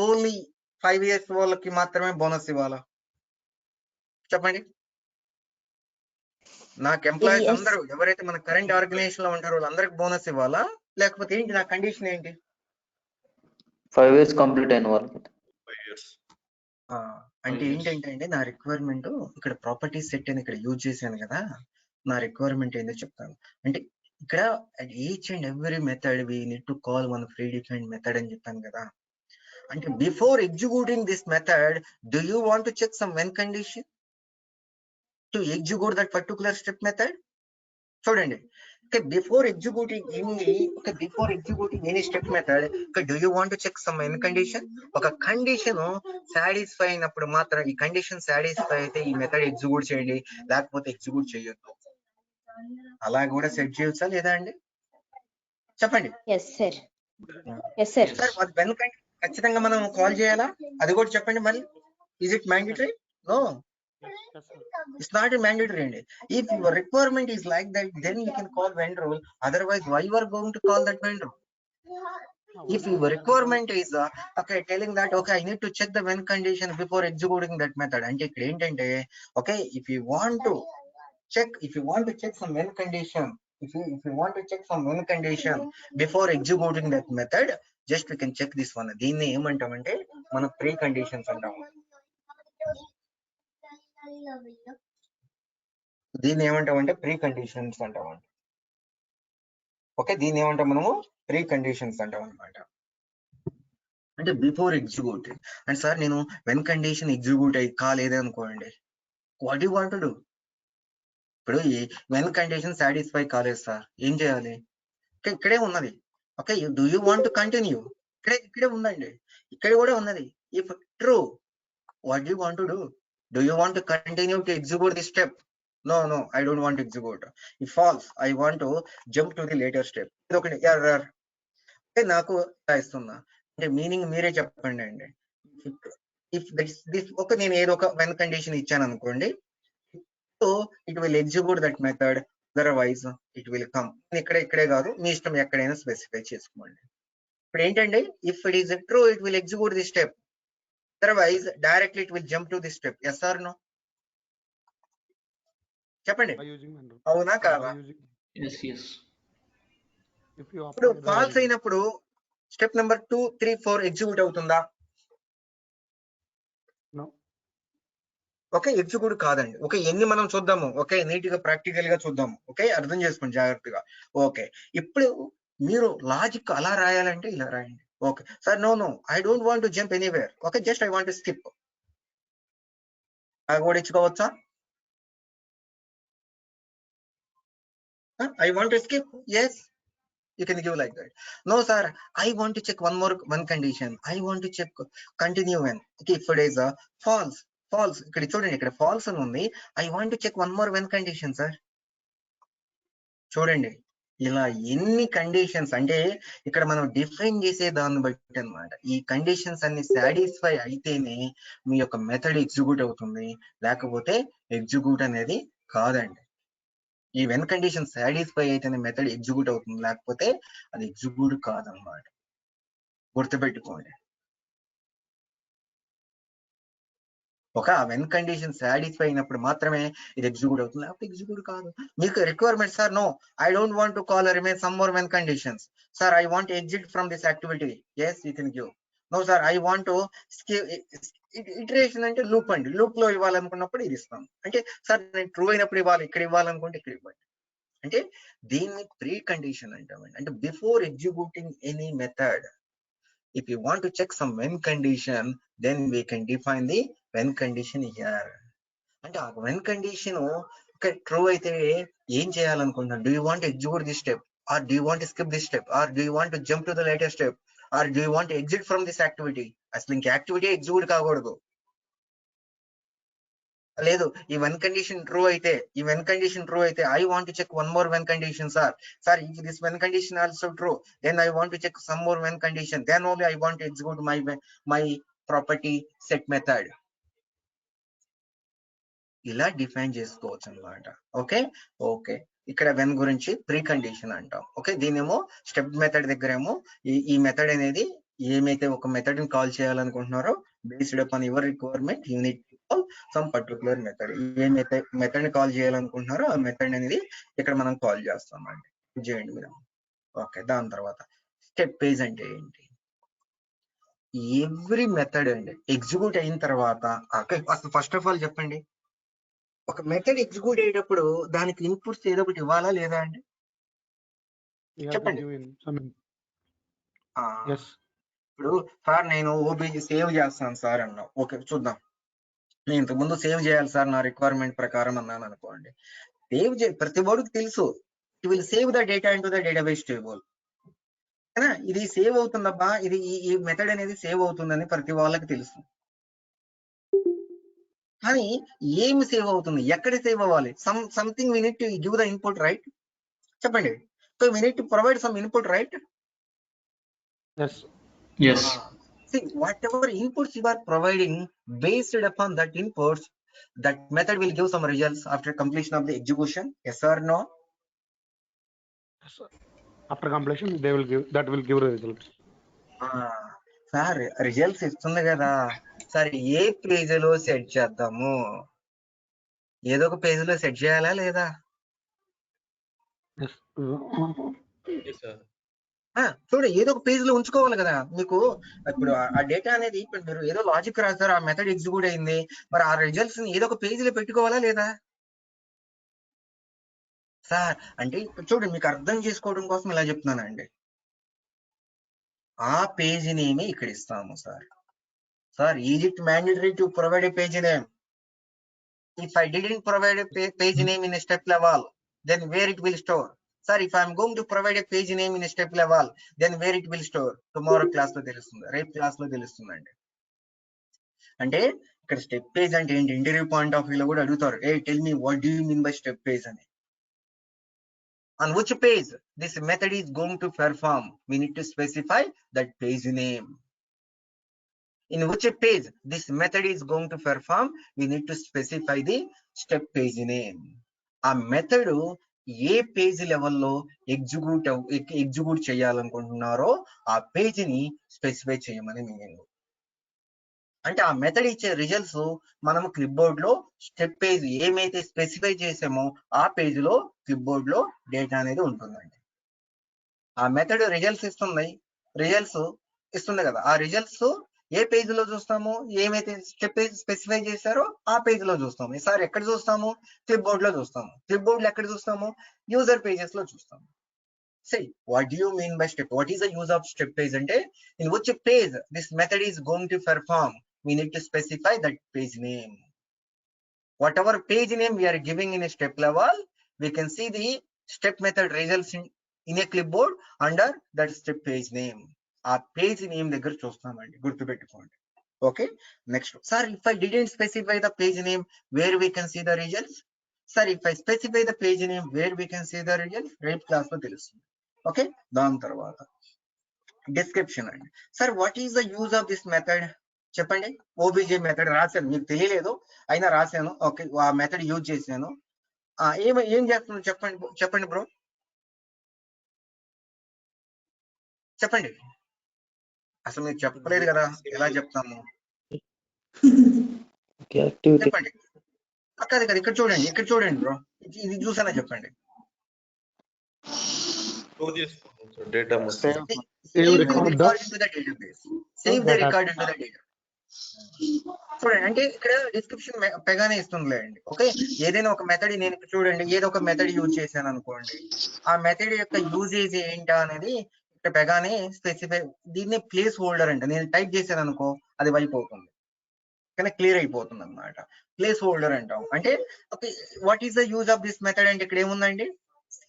ఓన్లీ 5 years వాళ్ళకి మాత్రమే బోనస్ ఇవ్వాలా? చెప్పండి. నాకు ఎంప్లాయీస్ అందరూ ఎవరైతే మన కరెంట్ ఆర్గనైజేషన్ లో ఉంటారో వాళ్ళందరికి బోనస్ ఇవ్వాలా, లేకపోతే ఏంటి నా కండిషన్ ఏంటి? 5 years కంప్లీట్ అయిన వాళ్ళకి 5 years. అంటే ఏంటంటే నా రిక్వైర్మెంట్ ఇక్కడ ప్రాపర్టీ సెట్ అని ఇక్కడ యూజ్ చేశాను కదా, నా రిక్వైర్మెంట్ ఏంటో చెప్తాను. అంటే ఇక్కడ each and every method we need to call one predefined method అని చెప్పాను కదా. అంటే before executing this method do you want to check some when condition to execute that particular step method? చూడండి, before executing any step method, do you want to check some when condition? ఒక condition satisfy అయినప్పుడు మాత్రం, ఈ condition satisfy అయితే ఈ method execute చేయండి, లేకపోతే execute చేయొద్దు. అలా కూడా సెట్ చేయొచ్చా లేదా అండి? చెప్పండి. వెన్ కండిషన్ ఖచ్చితంగా మనం కాల్ చేయాలా? అది కూడా చెప్పండి మరి. Is it mandatory? No. It's not a mandatory. If your requirement is like that, then you can call when rule. Otherwise, why you are going to call that when rule? If your requirement is telling that I need to check the when condition before executing that method, and if you want to check some when condition, if you want to check some when condition before executing that method, just we can check this one. దీన్ని ఏమంటామంటే మన pre conditions అంటాము. దీన్ని ఏమంటామంటే pre conditions అంటామండి. దీన్ని ఏమంటాం మనము? ప్రీ కండిషన్స్ అంటాం అనమాట. అంటే బిఫోర్ ఎగ్జిక్యూట్. అండ్ సార్ నేను వెన్ కండిషన్ ఎగ్జిక్యూట్ కాలేదే అనుకోండి, what you want to do? ఇప్పుడు వెన్ కండిషన్ సాటిస్ఫై కాలేదు సార్, ఏం చేయాలి? ఇక్కడే ఉన్నది. Do you want to continue? ఇక్కడే ఉందండి, ఇక్కడ కూడా ఉన్నది. If true, what you want to do? Do you want to continue to execute this step? No, I don't want to execute. If false, I want to jump to the later step. Okay, error. నాకు ఇస్తున్నా అంటే meaning మీరే చెప్పండి అండి. If this నేను ఏదో ఒక when condition ఇచ్చాను అనుకోండి, so it will execute that method, otherwise it will come. ఇక్కడే కాదు, మీ ఇష్టం ఎక్కడైనా స్పెసిఫై చేసుకోండి. ఇప్పుడు ఏంటంటే if it is true, it will execute the step, otherwise directly it will jump to this step. Yes or no? చెప్పండి, అవునా కాదా? ఇప్పుడు ఫాల్స్ అయినప్పుడు స్టెప్ నెంబర్ 2, 3, 4 ఎగ్జిక్యూట్ అవుతుందా? ఎగ్జిక్యూట్ కాదండి. ఎన్ని మనం చూద్దాము, నీట్ గా ప్రాక్టికల్ గా చూద్దాము. అర్థం చేసుకోండి జాగ్రత్తగా. ఇప్పుడు మీరు లాజిక్ అలా రాయాలంటే ఇలా రాయండి. Sir no, I don't want to jump anywhere. Just I want to skip. అది కూడా ఇచ్చుకోవచ్చా? I want to skip. Yes, you can give like that. No sir, I want to check one condition. I want to check continue when. If it is a false, ఇక్కడ చూడండి, ఇక్కడ false అని ఉంది. I want to check one more when condition sir. చూడండి, ఇలా ఎన్ని conditions అంటే ఇక్కడ మనం డిఫైన్ చేసే దాన్ని బట్టి అన్నమాట. ఈ కండిషన్స్ అన్ని సాటిస్ఫై అయితేనే మీ యొక్క మెథడ్ ఎగ్జిక్యూట్ అవుతుంది, లేకపోతే ఎగ్జిక్యూట్ అనేది కాదండి. ఈ వెన్ కండిషన్ సాటిస్ఫై అయితేనే మెథడ్ ఎగ్జిక్యూట్ అవుతుంది, లేకపోతే అది ఎగ్జిక్యూట్ కాదన్నమాట. గుర్తుపెట్టుకోండి. ఒక వెన్ కండిషన్ సాటిస్ఫై అయినప్పుడు మాత్రమే ఇది ఎగ్జిక్యూట్ అవుతుంది, లేకపోతే ఎగ్జిక్యూట్ కాదు. మీకు requirement sir, no I don't want to call remain some more when conditions. Sir I want exit from this activity. Yes you can give. No sir I want to iteration అంటే loop అండి, loop లో ఇవ్వాలనుకున్నప్పుడు ఇది ఇస్తాం. అంటే sir నేను true అయినప్పుడు ఇవ్వాలి, ఇక్కడ ఇవ్వాలనుకుంటే ఇక్కడ ఇవ్వండి. అంటే దీన్ని ప్రీ కండిషన్ అంటామండి. అంటే before executing any method, if you want to check some when condition, then we can define the when condition here. అంటే ఆ when condition ట్రూ అయితే ఏం చేయాలనుకుంటున్నాను? Do you want to execute this step, or do you want to skip this step, or do you want to jump to the later step, or do you want to exit from this activity? అసలు ఇంక activity execute కాకూడదు. లేదు, ఈ one condition true అయితే, ఈ when condition true అయితే I want to check one more when condition. Sir if this when condition also true, then I want to check some more when condition, then only I want to execute my property set method. ఇలా define చేసుకోవచ్చు అన్నమాట. Okay okay, ఇక్కడ when గురించి precondition అంటాం. Okay, దీనేమో step method దగ్గర ఏమో ఈ మెథడ్ అనేది ఏమైతే ఒక మెథడ్ ని కాల్ చేయాలనుకుంటున్నారో, based upon your requirement unit some particular method. ఏమైతే మెథడ్ ని కాల్ చేయాలనుకుంటున్నారో ఆ మెథడ్ అనేది ఇక్కడ మనం కాల్ చేస్తామండి. చేయండి మీరు. ఓకే, దాని తర్వాత స్టెప్ పేజ్ అంటే ఏంటి? ఎవ్రీ మెథడ్ అండి ఎగ్జిక్యూట్ అయిన తర్వాత, అసలు ఫస్ట్ ఆఫ్ ఆల్ చెప్పండి, ఒక మెథడ్ ఎగ్జిక్యూట్ అయ్యేటప్పుడు దానికి ఇన్పుట్స్ ఏదో ఒకటి ఇవ్వాలా లేదా అండి? చెప్పండి. ఇప్పుడు సార్ నేను ఓబీజీ సేవ్ చేస్తాను సార్ అన్నా. ఓకే చూద్దాం, నేను ఇంతకు ముందు సేవ్ చేయాలి సార్ నా రిక్వైర్మెంట్ ప్రకారం అన్నాను అనుకోండి. సేవ్ ప్రతి వాడికి తెలుసు, it will save the data into the database table. ఇది సేవ్ అవుతుందబ్బా, ఇది ఈ మెథడ్ అనేది సేవ్ అవుతుందని ప్రతి వాళ్ళకి తెలుసు. కానీ ఏమి సేవ్ అవుతుంది, ఎక్కడ సేవ్ అవ్వాలి? Something we need to give the input, right? చెప్పండి. So we need to provide some input, right? Yes. See, whatever inputs you are providing, based upon that inputs, that method will give some results after completion of the execution. Yes or no? After completion, that will give results. Sir results ఇస్తుంది కదా sir, ఏ page లో set చేద్దాము? ఏదో ఒక page లో set చేయాలా లేదా? చూడండి, ఏదో ఒక పేజ్ లో ఉంచుకోవాలి కదా. మీకు ఇప్పుడు ఆ డేటా అనేది, ఇప్పుడు మీరు ఏదో లాజిక్ రాస్తారు, ఆ మెథడ్ ఎగ్జిక్యూట్ అయింది, మరి ఆ రిజల్ట్స్ ని ఏదో ఒక పేజ్ లో పెట్టుకోవాలా లేదా సార్? అంటే ఇప్పుడు చూడండి, మీకు అర్థం చేసుకోవడం కోసం ఇలా చెప్తున్నానండి. ఆ పేజ్ నేమ్ ఇక్కడ ఇస్తాము sir. Is it mandatory to provide a page name? If I didn't provide a page name in step level, then where it will store? Sir, if I am going to provide a page name in a step level, then where it will store? Tomorrow class లో తెలుస్తుంది, రేపు class లో తెలుస్తుందండి. అంటే ఇక్కడ step page అంటే ఏంటి, interview point of view లో కూడా అడుగుతారు, a tell me what do you mean by step page అని. On which page this method is going to perform, we need to specify that page name. In which page this method is going to perform, we need to specify the step page name. ఆ method ఏ page లెవెల్లో execute చేయాలనుకుంటున్నారో ఆ page ని specify చేయమని meaning. అంటే ఆ method ఇచ్చే results మనం క్లిప్ బోర్డ్ లో స్టెప్ పేజ్ ఏమైతే స్పెసిఫై చేసామో ఆ పేజ్ లో క్లిప్ బోర్డ్ లో డేటా అనేది ఉంటుందండి. ఆ మెథడ్ రిజల్ట్స్ ఇస్తుంది కదా, ఆ రిజల్ట్స్ ఏ పేజ్ లో చూస్తాము? ఏమైతే స్టెప్ పేజ్ స్పెసిఫై చేశారో ఆ పేజ్ లో చూస్తాము. సార్ ఎక్కడ చూస్తాము? క్లిప్ బోర్డ్ లో చూస్తాము. క్లిప్ బోర్డ్ లో ఎక్కడ చూస్తాము? యూజర్ పేజెస్ లో చూస్తాము. See, what do you mean by step? What is the use of step page? అంటే in which page this method is going to perform, we need to specify that page name. Whatever page name we are giving in a step level, we can see the step method results in a clipboard under that step page name. ఆ page name దగ్గర చూస్తామండి, గుర్తుపెట్టుకోండి. Okay, next sir, if I didn't specify the page name, where we can see the results? Sir if I specify the page name where we can see the result రేపు class లో తెలుస్తుంది. Okay, దాని తర్వాత description అండి. Sir what is the use of this method చెప్పండి. OBJ method రాశాను, మీకు తెలియలేదు అయినా రాశాను. ఓకే, ఆ మెథడ్ యూజ్ చేశాను. ఏం చేస్తున్నాను చెప్పండి బ్రో, చెప్పండి. అసలు మీరు చెప్పలేదు కదా, ఎలా చెప్తాము చెప్పండి. కాదు కదా, ఇక్కడ చూడండి బ్రో, ఇది చూసానా చెప్పండి. Data Save the record into the database. Save the record into the database. చూడండి, అంటే ఇక్కడ డిస్క్రిప్షన్ పెగానే ఇస్తుందిలే అండి. ఓకే, ఏదైనా ఒక మెథడ్ నేను చూడండి, ఏదో ఒక మెథడ్ యూజ్ చేశాను అనుకోండి, ఆ మెథడ్ యొక్క యూజేజ్ ఏంటా అనేది ఇక్కడ పెగానే స్పెసిఫై. దీన్నే ప్లేస్ హోల్డర్ అంటే నేను టైప్ చేశాను అనుకో అది వైప్ అవుతుంది, కానీ క్లియర్ అయిపోతుంది అనమాట. ప్లేస్ హోల్డర్ అంటాం. అంటే okay, what is the use of this method అంటే ఇక్కడ ఏముందండి,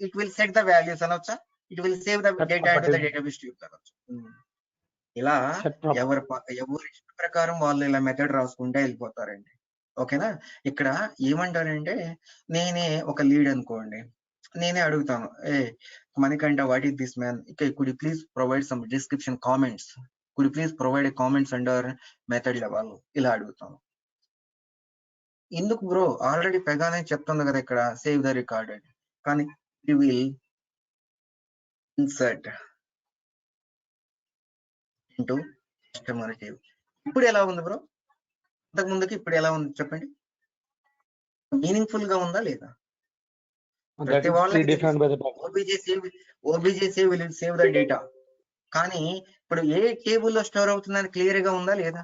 it will set the values అనొచ్చా, it will save the data into the database ట్యూబ్ అనొచ్చు. ఇలా ఎవరి ఇష్ట ప్రకారం వాళ్ళు ఇలా మెథడ్ రాసుకుంటే వెళ్ళిపోతారండి. ఓకేనా, ఇక్కడ ఏమంటారంటే నేనే ఒక లీడ్ అనుకోండి, నేనే అడుగుతాను, Manikanta what is this man, could you please provide some description comments, could you please provide comments under method level, ఇలా అడుగుతాను. ఎందుకు బ్రో, ఆల్రెడీ పెగానే చెప్తుంది కదా ఇక్కడ సేవ్ ద రికార్డ్ అని, కానీ you will insert into customer table. ఇప్పుడు ఎలా ఉంది బ్రో, అంతకు ముందుకి ఇప్పుడు ఎలా ఉంది చెప్పండి, మీనింగ్ఫుల్ గా ఉందా లేదా? ప్రతి వాళ్ళకి ఓబీజే సేవ్ ద డేటా, కానీ ఇప్పుడు ఏ టేబుల్ లో స్టోర్ అవుతుందని క్లియర్ గా ఉందా లేదా?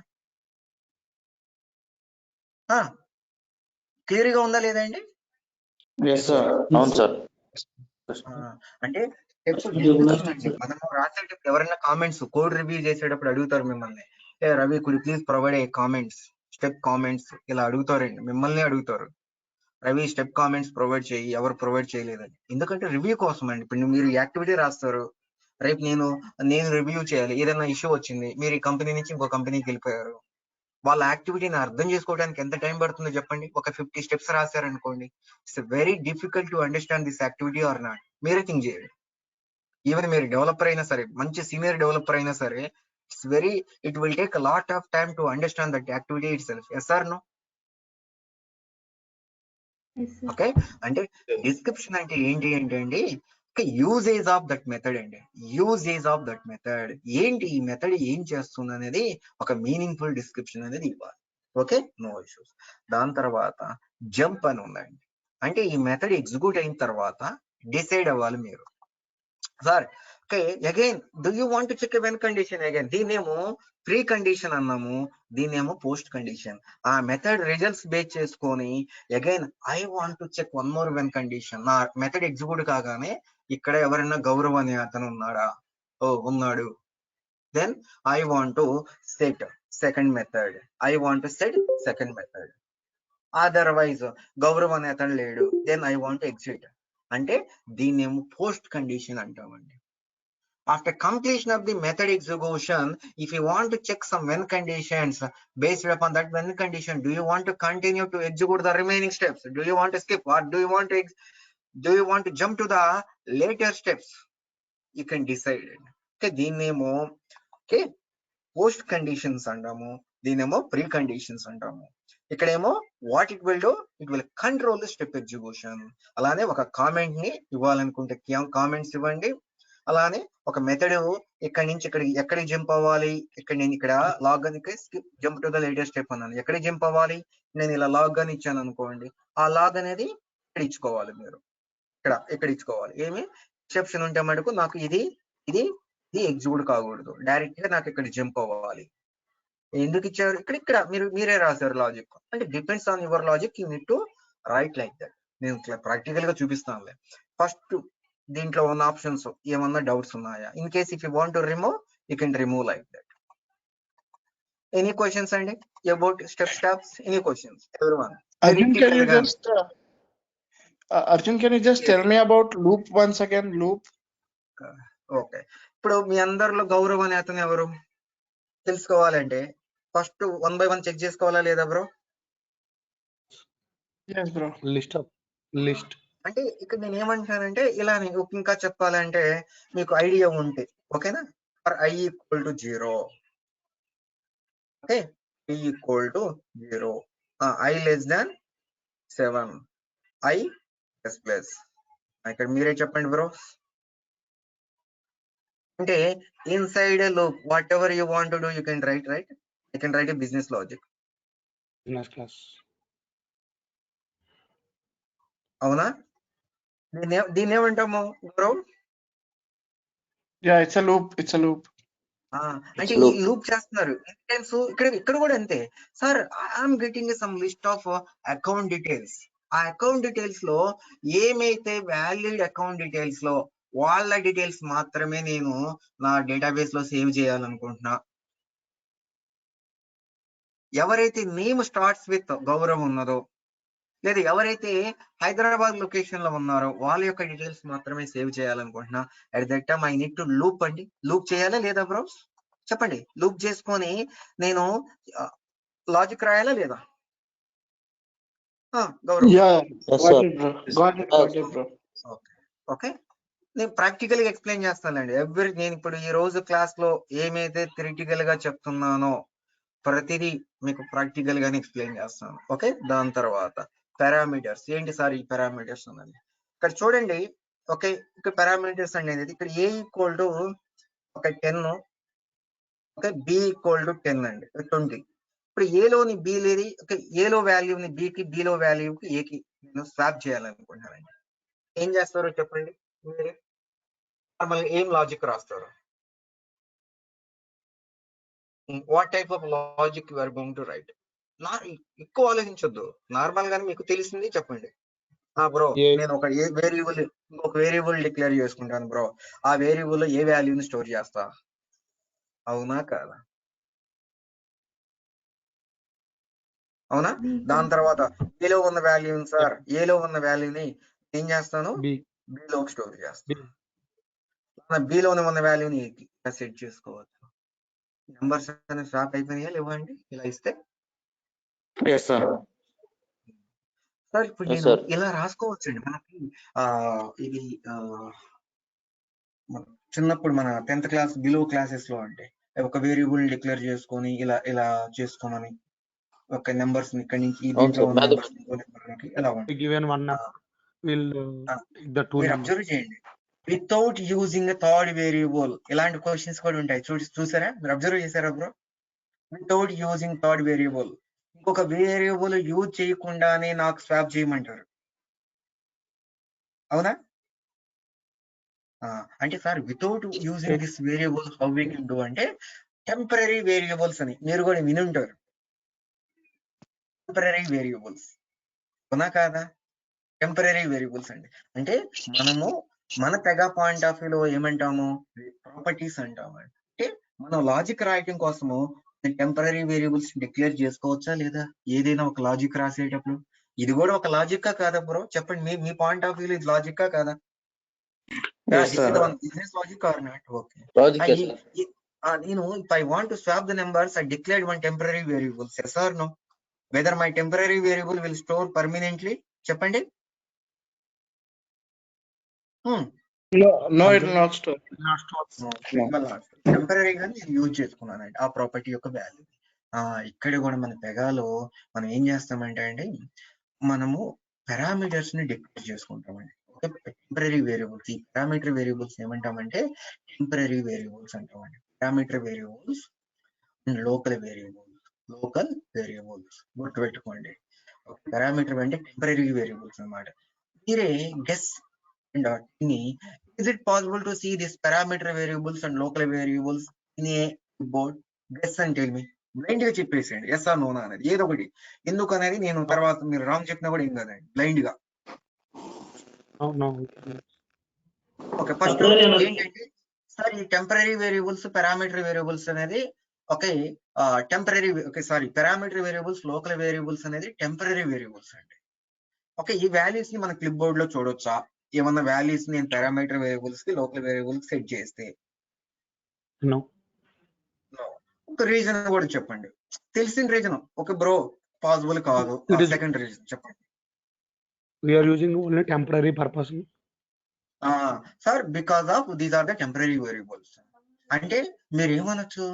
క్లియర్ గా ఉందా లేదా అండి? అంటే మనము రాసేటప్పుడు ఎవరైనా కామెంట్స్ కోడ్ రివ్యూ చేసేటప్పుడు అడుగుతారు మిమ్మల్ని, Ravi could please provide a comments, step comments, ఇలా అడుగుతారండి, మిమ్మల్ని అడుగుతారు, రవి స్టెప్ కామెంట్స్ ప్రొవైడ్ చేయి, ఎవరు ప్రొవైడ్ చేయలేదని. ఎందుకంటే రివ్యూ కోసం అండి. ఇప్పుడు మీరు యాక్టివిటీ రాస్తారు, రేపు నేను రివ్యూ చేయాలి, ఏదైనా ఇష్యూ వచ్చింది, మీరు ఈ కంపెనీ నుంచి ఇంకో కంపెనీకి వెళ్ళిపోయారు, వాళ్ళ యాక్టివిటీని అర్థం చేసుకోవడానికి ఎంత టైం పడుతుందో చెప్పండి. ఒక 50 స్టెప్స్ రాశారనుకోండి, it's very difficult to understand this activity or not. మీరే థింక్ చేయండి, ఈవెన్ మీరు డెవలపర్ అయినా సరే, మంచి సీనియర్ డెవలపర్ అయినా సరే, it will take a lot of time to understand that activity itself. Yes or no? Okay, అంటే description అంటే ఏంటి అంటే అండి, యూజేజ్ ఆఫ్ దట్ మెథడ్ అండి. యూజేజ్ ఆఫ్ దట్ మెథడ్ ఏంటి, ఈ మెథడ్ ఏం చేస్తుంది అనేది ఒక మీనింగ్ఫుల్ డిస్క్రిప్షన్ అనేది ఇవ్వాలి. Okay, no issues. దాని తర్వాత జంప్ అని ఉందండి, అంటే ఈ మెథడ్ ఎగ్జిక్యూట్ అయిన తర్వాత డిసైడ్ అవ్వాలి మీరు. Sir okay, again do you want to check when condition, again దీన్నేమో ప్రీ కండిషన్ అన్నాము, దీన్నేమో పోస్ట్ కండిషన్. ఆ మెథడ్ రిజల్ట్స్ బేస్ చేసుకొని again I want to check one more when condition. నా మెథడ్ ఎగ్జిక్యూట్ కాగానే ఇక్కడ ఎవరైనా గౌరవ్ అనే అతను ఉన్నాడా? ఉన్నాడు. Then I want to set second method, otherwise Gaurav అనే అతను లేడు, then I want to exit. అంటే దీన్నేమో పోస్ట్ కండిషన్ అంటామండి. After completion of the method execution, if you want to check some when conditions, based upon that when condition, do you want to continue to execute the remaining steps? Do you want to skip, or do you want to jump to the later steps? You can decide. Okay, దీన్నేమో okay post conditions అంటాము, దీనేమో pre conditions అంటాము. ఇక్కడేమో what it will do, it will control the step execution. అలానే ఒక comment ని ఇవ్వాలనుకుంటే comments ఇవ్వండి. అలానే ఒక మెథడ్ ఇక్కడి నుంచి ఎక్కడికి జంప్ అవ్వాలి, ఇక్కడ నేను ఇక్కడ లాగ్ అని skip jump to the latest step అన్నాను, ఎక్కడికి జంప్ అవ్వాలి, నేను ఇలా లాగ్ అని ఇచ్చాను అనుకోండి, ఆ లాగ్ అనేది ఇక్కడ ఇచ్చుకోవాలి. మీరు ఇక్కడ ఇచ్చుకోవాలి. ఏమి ఎక్సెప్షన్ ఉంటే మటుకు నాకు ఇది ఎగ్జిక్యూట్ కాకూడదు, డైరెక్ట్ గా నాకు ఇక్కడ జంప్ అవ్వాలి. ఎందుకు ఇచ్చారు ఇక్కడ మీరే రాశారు లాజిక్, అంటే depends on your logic, you need to write like that. నేను ప్రాక్టికల్ గా చూపిస్తానులే. ఫస్ట్ దీంట్లో ఉన్న ఆప్షన్స్ ఏమన్నా డౌట్స్ ఉన్నాయా? In case if you want to remove, you can remove like that. Any questions అండి about steps? Any questions everyone? Arjun, can you just tell me about loop once again? Loop. Okay, ఇప్పుడు మీ అందరిలో గౌరవ్ అనే అతను ఎవరు తెలుసుకోవాలంటే first 1 by 1 check చేసుకోవాలా లేదా bro? Yes bro. List of list. అంటే ఇక్కడ నేను ఏమంటున్నానంటే ఇలానే ఇంకా చెప్పాలంటే మీకు ఐడియా ఉంటే ఓకేనా, for i equal to 0, okay, i equal to 0, i less than 7, i plus ఇక్కడ మీరే చెప్పండి బ్రో. అంటే inside loop what ever you want to do you can write you can write A business logic. Business class. అవునా, దీన్ని ఏమంటాము bro? Yeah, it's a loop. It's a loop. అంటే ఈ loop చేస్తున్నారు ఇక్కడ కూడా అంతే sir. I'm getting some list of account details. ఆ అకౌంట్ డీటెయిల్స్ లో ఏమైతే వ్యాలిడ్ అకౌంట్ డీటెయిల్స్ లో వాళ్ళ డీటెయిల్స్ మాత్రమే నేను నా డేటాబేస్ లో సేవ్ చేయాలనుకుంటున్నా. ఎవరైతే నేమ్ స్టార్ట్స్ విత్ గౌరవ్ ఉన్నదో లేదా ఎవరైతే హైదరాబాద్ లొకేషన్ లో ఉన్నారో వాళ్ళ యొక్క డీటెయిల్స్ మాత్రమే సేవ్ చేయాలనుకుంటున్నా. At that time I need to loop అండి. లూప్ చేయాలా లేదా బ్రో చెప్పండి? లూప్ చేసుకొని నేను లాజిక్ రాయాలా లేదా? Gaurav. Yeah, got it, bro. Got it, bro. Okay, నేను ప్రాక్టికల్ గా ఎక్స్ప్లెయిన్ చేస్తానండి. నేను ఇప్పుడు ఈ రోజు క్లాస్ లో ఏమైతే థియరిటికల్ గా చెప్తున్నానో ప్రతిదీ మీకు ప్రాక్టికల్ గానే ఎక్స్ప్లెయిన్ చేస్తాను. ఓకే, దాని తర్వాత పారామీటర్స్ ఏంటి సార్? ఈ పారామీటర్స్ ఉన్నది ఇక్కడ చూడండి. ఓకే, ఇక్కడ పారామీటర్స్ అనేది ఇక్కడ ఏ ఈక్వల్ టు ఒక 10, ఓకే, బి ఈక్వల్ టు 10 అండి, 20. ఇప్పుడు ఏలోని బి లేది, ఓకే, ఏలో వాల్యూని బికి, బిలో వాల్యూకి ఏకి నేను స్వాప్ చేయాలనుకుంటున్నానండి. ఏం చేస్తారో చెప్పండి మీరే. మళ్ళీ ఏం లాజిక్ రాస్తారు? What type of logic you are going to write? ఎక్కువ ఆలోచించొద్దు, నార్మల్ గానే మీకు తెలిసింది చెప్పండి. బ్రో నేను ఒక వేరియబుల్ డిక్లేర్ చేసుకుంటాను బ్రో, ఆ వేరియబుల్ లో ఏ వాల్యూని స్టోర్ చేస్తా. అవునా కాదా? అవునా? దాని తర్వాత ఏలో ఉన్న వాల్యూని సార్, ఏలో ఉన్న వాల్యూని ఏం చేస్తాను? బిలో స్టోర్ చేస్తాను. బిలోని ఉన్న వాల్యూని సెట్ చేసుకోవచ్చు. నెంబర్స్ అనేది స్వాప్ అయిపోయినాయా లేవండి ఇలా ఇస్తే? సార్ ఇప్పుడు నేను ఇలా రాసుకోవచ్చండి. మనకి ఇది చిన్నప్పుడు మన 10th క్లాస్ బిలో క్లాసెస్ లో అంటే ఒక వేరియబుల్ డిక్లేర్ చేసుకొని ఇలా ఇలా చేసుకోమని ఒక నెంబర్స్ ఇక్కడ నుంచి దీంట్లో ఉన్న నెంబర్స్ ఎలా ఉంటుంది మీరు అబ్జర్వ్ చేయండి. వితౌట్ యూజింగ్ థర్డ్ వేరియబుల్ ఇలాంటి క్వశ్చన్స్ కూడా ఉంటాయి. చూసారా? మీరు అబ్జర్వ్ చేశారా bro? Without using third variable, ఇంకొక వేరియబుల్ యూజ్ చేయకుండానే నాకు స్వాప్ చేయమంటారు. అవునా? అంటే sir without using this variable how we can do అంటే టెంపరరీ వేరియబుల్స్ అని మీరు కూడా వినుంటారు. టెంపరరీ వేరియబుల్స్ అవునా కాదా? టెంపరరీ వేరియబుల్స్ అండి. అంటే మనము మన తెగ పాయింట్ ఆఫ్ వ్యూలో ఏమంటాము? ప్రాపర్టీస్ అంటాము. అంటే మనం లాజిక్ రాయటం కోసము టెంపరరీ వేరియబుల్స్ డిక్లేర్ చేసుకోవచ్చా లేదా? ఏదైనా ఒక లాజిక్ రాసేటప్పుడు ఇది కూడా ఒక లాజిక్కా కాదా బ్రో చెప్పండి? మీ పాయింట్ ఆఫ్ వ్యూలో ఇది లాజిక్కా కాదా? Business logic or not? Okay, నేను if I want to swap the numbers, I declared one temporary variable. Yes or no? Whether my temporary variable will store permanently? చెప్పండి. No, it will not store. టెంపరీగా నేను use చేసుకున్నానండి ఆ property యొక్క value. ఇక్కడ కూడా మన తెగాలో మనం ఏం చేస్తామంటే అండి, మనము పారామీటర్స్ ని డిక్లేర్ చేసుకుంటామండి. టెంపరరీ వేరియబుల్స్, ఈ పారామీటర్ వేరియబుల్స్ ఏమంటామంటే టెంపరరీ వేరియబుల్స్ అంటామండి. Parameter variables and local variables గుర్తుపెట్టుకోండి. పారామీటర్ అంటే టెంపరరీ వేరియబుల్స్ అన్నమాట. మీరే guess and is it possible to see this parameter variables and local variables in a board? Guess and tell me. Blind గా చెప్పేసేయండి yes or no అనేది ఏదో ఒకటి. ఎందుకు అనేది నేను తర్వాత మీరు రాంగ్ చెప్పినా కూడా ఏం కాదండి, బ్లైండ్ గా. ఓకే, ఫస్ట్ ఏంటంటే సార్ ఈ టెంపరరీ వేరియబుల్స్ పారామీటర్ వేరియబుల్స్ అనేది okay temporary, okay sorry parameter variables local variables అనేది టెంపరరీ వేరియబుల్స్ అండి. ఓకే, ఈ వాల్యూస్ ని మన క్లిప్ బోర్డ్ లో చూడొచ్చా? ఏమన్నా వాల్యూస్ నేను పారామీటర్ వేరియబుల్స్ కి లోకల్ వేరియబుల్స్ సెట్ చేస్తే? ఒక రీజన్ కూడా చెప్పండి, తెలిసిన రీజన్. ఓకే బ్రో పాసిబుల్ కాదు, సెకండ్ రీజన్ చెప్పండి. we are using only temporary purpose. Sir because of these are the temporary variables. అంటే మీరు ఏమనొచ్చు,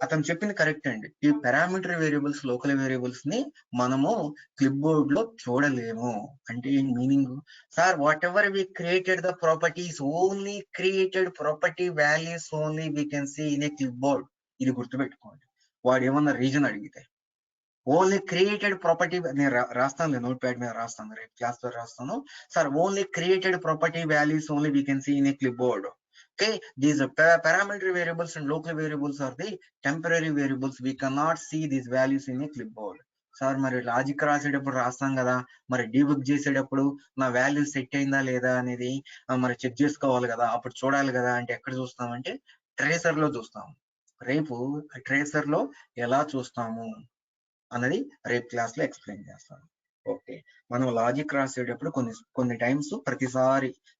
అతను చెప్పింది కరెక్ట్ అండి. ఈ పారామీటర్ వేరియబుల్స్, లోకల్ వేరియబుల్స్ ని మనము క్లిప్ బోర్డ్ లో చూడలేము. అంటే meaning sir, whatever we created the properties, only created property values only we can see in a clipboard. ఇది గుర్తుపెట్టుకోండి. వాడు ఏమన్నా రీజన్ అడిగితే ఓన్లీ క్రియేటెడ్ ప్రాపర్టీ, నేను రాస్తాను, నోట్ ప్యాడ్ మీద రాస్తాను, రేపు క్లాస్ లో రాస్తాను sir. Only created property values only we can see in a clipboard. Okay, these parameter variables and local variables are the temporary variables. We cannot see these values in a clipboard. Sir మరి logic రాసేటప్పుడు రాస్తాం కదా, మరి debug చేసేటప్పుడు నా value set అయిందా లేదా అనేది మరి చెక్ చేసుకోవాలి కదా, అప్పుడు చూడాలి కదా. అంటే ఎక్కడ చూస్తామంటే ట్రేసర్ లో చూస్తాం. రేపు ట్రేసర్ లో ఎలా చూస్తాము అన్నది రేపు క్లాస్ లో ఎక్స్ప్లెయిన్ చేస్తాను. ఓకే, మనం లాజిక్ రాసేటప్పుడు కొన్ని టైమ్స్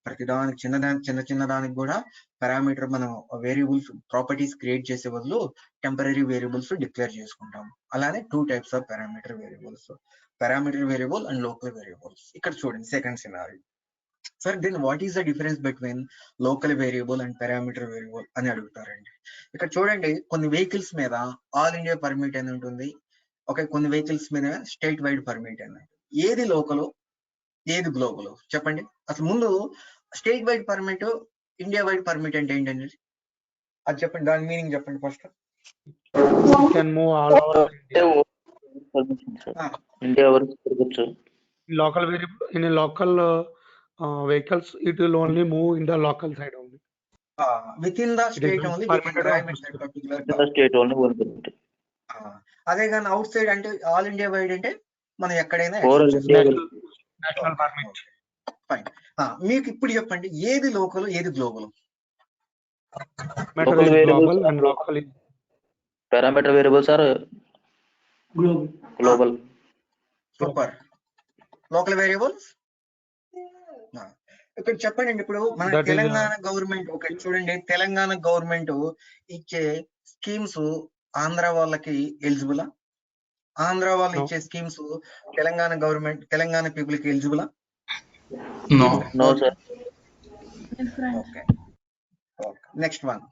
ప్రతిదానికి చిన్న దానికి కూడా పారామీటర్ మనం వేరియబుల్స్ ప్రాపర్టీస్ క్రియేట్ చేసే బదులు టెంపరీ వేరియబుల్స్ డిక్లేర్ చేసుకుంటాం. అలానే 2 types of parameter variables, parameter variable and local variables. ఇక్కడ చూడండి second scenario. Sir then what is the difference between local variable and parameter variable అని అడుగుతారండి. ఇక్కడ చూడండి, కొన్ని వెహికల్స్ మీద ఆల్ ఇండియా పర్మిట్ అని ఉంటుంది. ఓకే, కొన్ని వెహికల్స్ మీద స్టేట్ వైడ్ పర్మిట్ అని. ఏది లోకల్, ఏది గ్లోబల్ చెప్పండి. అసలు ముందు state wide permit, India wide permit అంటే ఏంటండి అది చెప్పండి, దాని మీనింగ్ చెప్పండి first. We can move all over India. India వరకు తిరగొచ్చు. Local variable in a local vehicles, it will only move in the local side only. With in the It is state not only permitted outside. In the state only one permit. అదే కానీ out side అంటే all India wide అంటే మనం ఎక్కడైనా Overall access India చేసుకోవచ్చు. National permit. Fine. మీకు ఇప్పుడు చెప్పండి, ఏది లోకల్, ఏది global? Matter Local is variables global and are- local is parameter variables are global. Super. Local variables ఇక్కడ చెప్పండి. ఇప్పుడు మన That is, Telangana government, okay చూడండి, తెలంగాణ గవర్నమెంట్ ఇచ్చే స్కీమ్స్ ఆంధ్ర వాళ్ళకి ఎలిజిబులా? ఆంధ్ర వాళ్ళు No. ఇచ్చే schemes Telangana government, Telangana people కి ఎలిజిబులా? No sir. Okay, next one.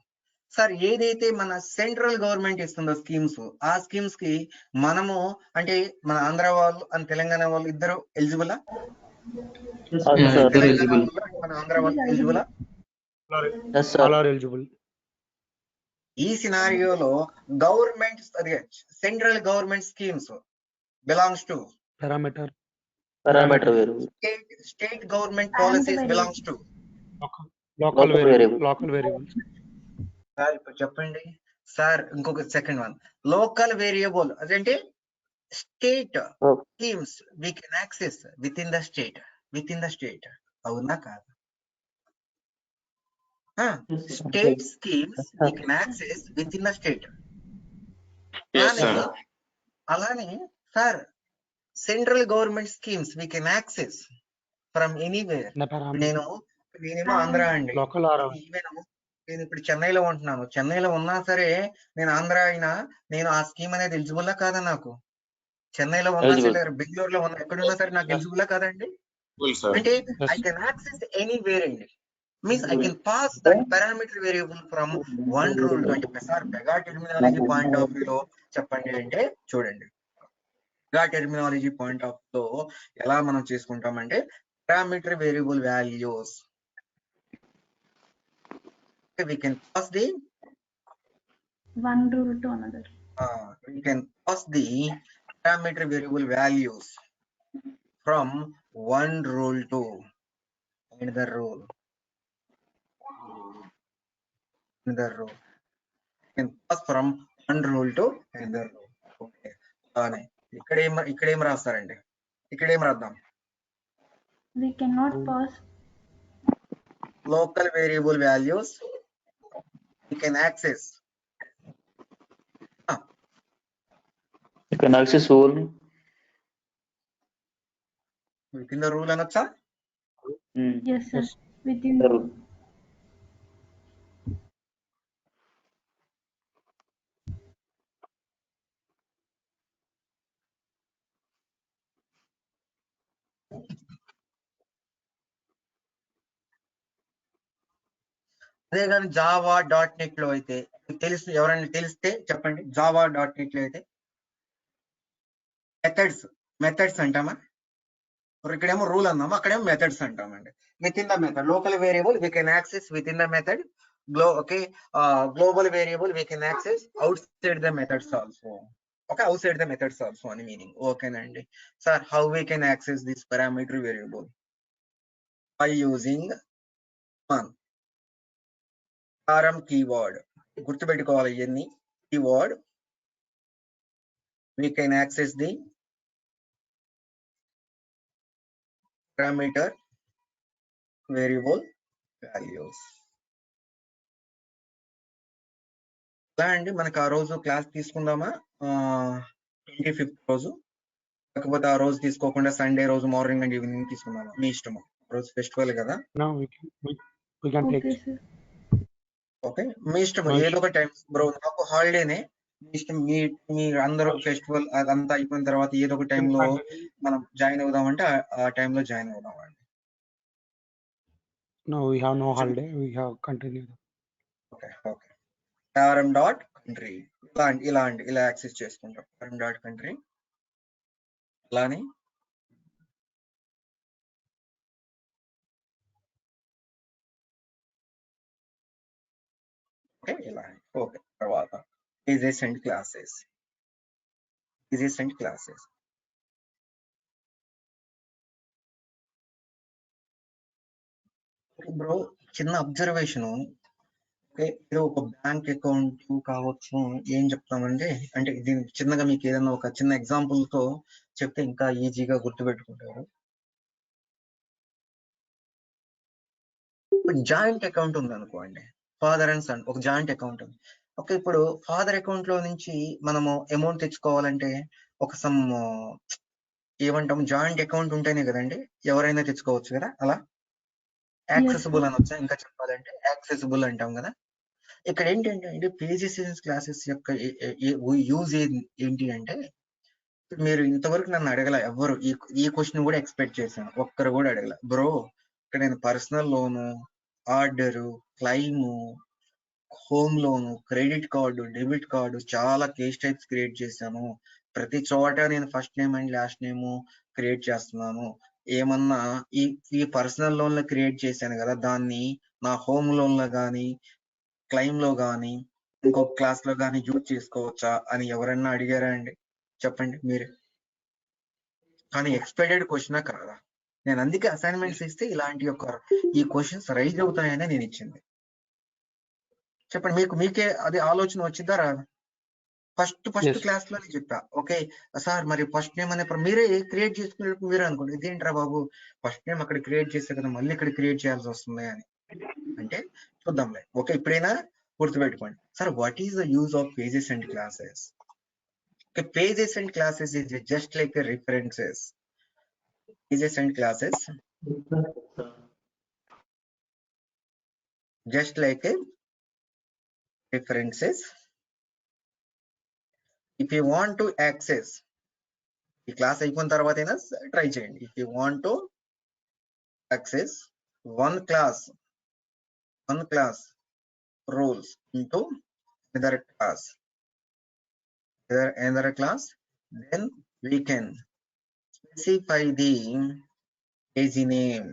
Sir ఏదైతే మన సెంట్రల్ గవర్నమెంట్ ఇస్తుందో స్కీమ్స్, ఆ స్కీమ్స్ కి మనము అంటే మన ఆంధ్ర వాళ్ళు అండ్ తెలంగాణ వాళ్ళు ఇద్దరు ఎలిజిబులా? Yes sir. తెలంగాణ వాళ్ళు and మన ఆంధ్ర వాళ్ళు ఎలిజిబులా? Yes sir. all are eligible. ఈ సినారియోలో గవర్నమెంట్, అదే central government schemes belongs to Parameter. Parameter variable. State government policies belongs to Local Local variable. variable. Local variables. Sir ఇప్పుడు చెప్పండి సార్. ఇంకొక సెకండ్ వన్, లోకల్ వేరియబుల్ అదంటే state Oh. Schemes we can access within the state, within the state. అవునా కాదు? State schemes we can access within the state. అలానే sir central government schemes we can access from anywhere. The parameter. నేనేమో ఆంధ్ర అండి, Local or even నేను ఇప్పుడు చెన్నైలో ఉంటున్నాను. చెన్నైలో ఉన్నా సరే నేను ఆంధ్ర అయినా నేను ఆ స్కీమ్ అనేది ఎలిజిబుల్లా కాదా? నాకు చెన్నైలో ఉన్నా Eligible. సరే, బెంగళూరులో ఉన్నా, ఎక్కడున్నా సరే నాకు ఎలిజిబుల్లా కాదండి? అంటే ఐ కెన్ యాక్సెస్ ఎనీవేర్ అండి. Means I can pass that parameter variable from one rule to. అంటే sir mega terminology point of వ్యూలో చెప్పండి అంటే చూడండి, మెగా టెర్మినాలజీ పాయింట్ ఆఫ్ లో ఎలా మనం చేసుకుంటామంటే parameter variable values we can pass the one rule to another. We can pass the parameter variable values from one rule to another rule. Another rule. We can pass from one rule to another rule. Okay. ఇక్కడేం రాస్తారండి? ఇక్కడేం రాద్దాం? We cannot pass Local variable values we can access. You can access only. Within the rule అనొచ్చా? yes sir, Yes. within The the rule. అదే కానీ Java dot net లో అయితే తెలుసు, ఎవరైనా తెలిస్తే చెప్పండి. జావా డాట్ నెట్ లో అయితే మెథడ్స్ అంటామా, ఇక్కడేమో రూల్ అన్నాము, అక్కడేమో మెథడ్స్ అంటామండి. With in the method local variable we can access within the method, global variable we can access out side the methods also. Okay, out side the methods also అని meaning. ఓకేనండి sir, how we can access this parameter variable? By using పారం keyword. గుర్తుపెట్టుకోవాలి ఇవన్నీ keyword. we can access the parameter variable values. ఎలా అండి, మనకు ఆ రోజు క్లాస్ తీసుకుందామా 25th రోజు, లేకపోతే ఆ రోజు తీసుకోకుండా సండే రోజు మార్నింగ్ అండ్ ఈవినింగ్ తీసుకుందామా? మీ ఇష్టము, రోజు ఫెస్టివల్ కదా. we can take. Okay, sir. Okay, మీ ఇష్టం, ఏదో ఒక టైం బ్రో, నాకు హాలిడేనే, మీ ఇష్టం. మీరు అందరూ ఫెస్టివల్ అదంతా అయిపోయిన తర్వాత ఏదో ఒక టైంలో మనం జాయిన్ అవుదామంటే ఆ టైంలో జాయిన్ అవుదామండి. No, we have no holiday. We have continued. Okay okay, param dot country ఇలా యాక్సెస్ చేసుకుంటాం. param డాట్ కంట్రీ అలానే ఓకే ఇలా. ఓకే, తర్వాత పేజెస్ అండ్ క్లాసెస్. బ్రో చిన్న అబ్జర్వేషన్. ఓకే, ఇది ఒక బ్యాంక్ అకౌంట్ కావచ్చు, ఏం చెప్తామంటే, అంటే దీని చిన్నగా మీకు ఏదైనా ఒక చిన్న ఎగ్జాంపుల్ తో చెప్తే ఇంకా ఈజీగా గుర్తుపెట్టుకుంటారు. జాయింట్ అకౌంట్ ఉంది అనుకోండి, ఫాదర్ అండ్ సన్ ఒక జాయింట్ అకౌంట్ ఉంది. ఓకే, ఇప్పుడు ఫాదర్ అకౌంట్ లో నుంచి మనము అమౌంట్ తెచ్చుకోవాలంటే ఒక సమ్ ఏమంటాం, జాయింట్ అకౌంట్ ఉంటేనే కదండి ఎవరైనా తెచ్చుకోవచ్చు కదా. అలా యాక్సెసిబుల్ అనొచ్చా, ఇంకా చెప్పాలంటే యాక్సెసిబుల్ అంటాం కదా. ఇక్కడ ఏంటంటే పేజెస్ క్లాసెస్ యొక్క యూజ్ ఏంటి అంటే, మీరు ఇంతవరకు నన్ను అడగల ఎవ్వరు, ఈ క్వశ్చన్ కూడా ఎక్స్పెక్ట్ చేశాను, ఒక్కరు కూడా అడగల. బ్రో ఇక్కడ నేను పర్సనల్ లోను, ఆర్డరు, క్లైము, హోమ్ లోను, క్రెడిట్ కార్డు, డెబిట్ కార్డు, చాలా కేస్ టైప్స్ క్రియేట్ చేశాను. ప్రతి చోట నేను first name and last name create చేస్తున్నాను. ఏమన్నా ఈ పర్సనల్ లోన్ లో క్రియేట్ చేశాను కదా, దాన్ని నా హోమ్ లోన్ లో కానీ క్లైమ్ లో కానీ ఇంకొక క్లాస్ లో కానీ యూజ్ చేసుకోవచ్చా అని ఎవరన్నా అడిగారా అండి? చెప్పండి మీరే. కానీ ఎక్స్పెక్టెడ్ క్వశ్చన్ కాదా? నేను అందుకే అసైన్మెంట్స్ ఇస్తే ఇలాంటి ఈ క్వశ్చన్స్ రైజ్ అవుతాయని నేను ఇచ్చింది. చెప్పండి, మీకే అది ఆలోచన వచ్చిందా రాదా? ఫస్ట్ క్లాస్ లోనే చెప్పా. ఓకే సార్, మరి ఫస్ట్ నేమ్ అనే మీరే క్రియేట్ చేసుకునేటప్పుడు మీరే అనుకోండి, ఇదేంట్రా బాబు ఫస్ట్ నేమ్ అక్కడ క్రియేట్ చేసే కదా మళ్ళీ ఇక్కడ క్రియేట్ చేయాల్సి వస్తుంది అని. అంటే చూద్దాంలే. ఓకే, ఇప్పుడైనా గుర్తుపెట్టుకోండి. Sir, what is the use of pages and classes? Okay, pages and classes is just like a references. Pages and classes just like a references. If you want to access ఈ class అయిపోయిన తర్వాత అయినా try చేయండి. If you want to access one class rules into another class, then we can specify the page name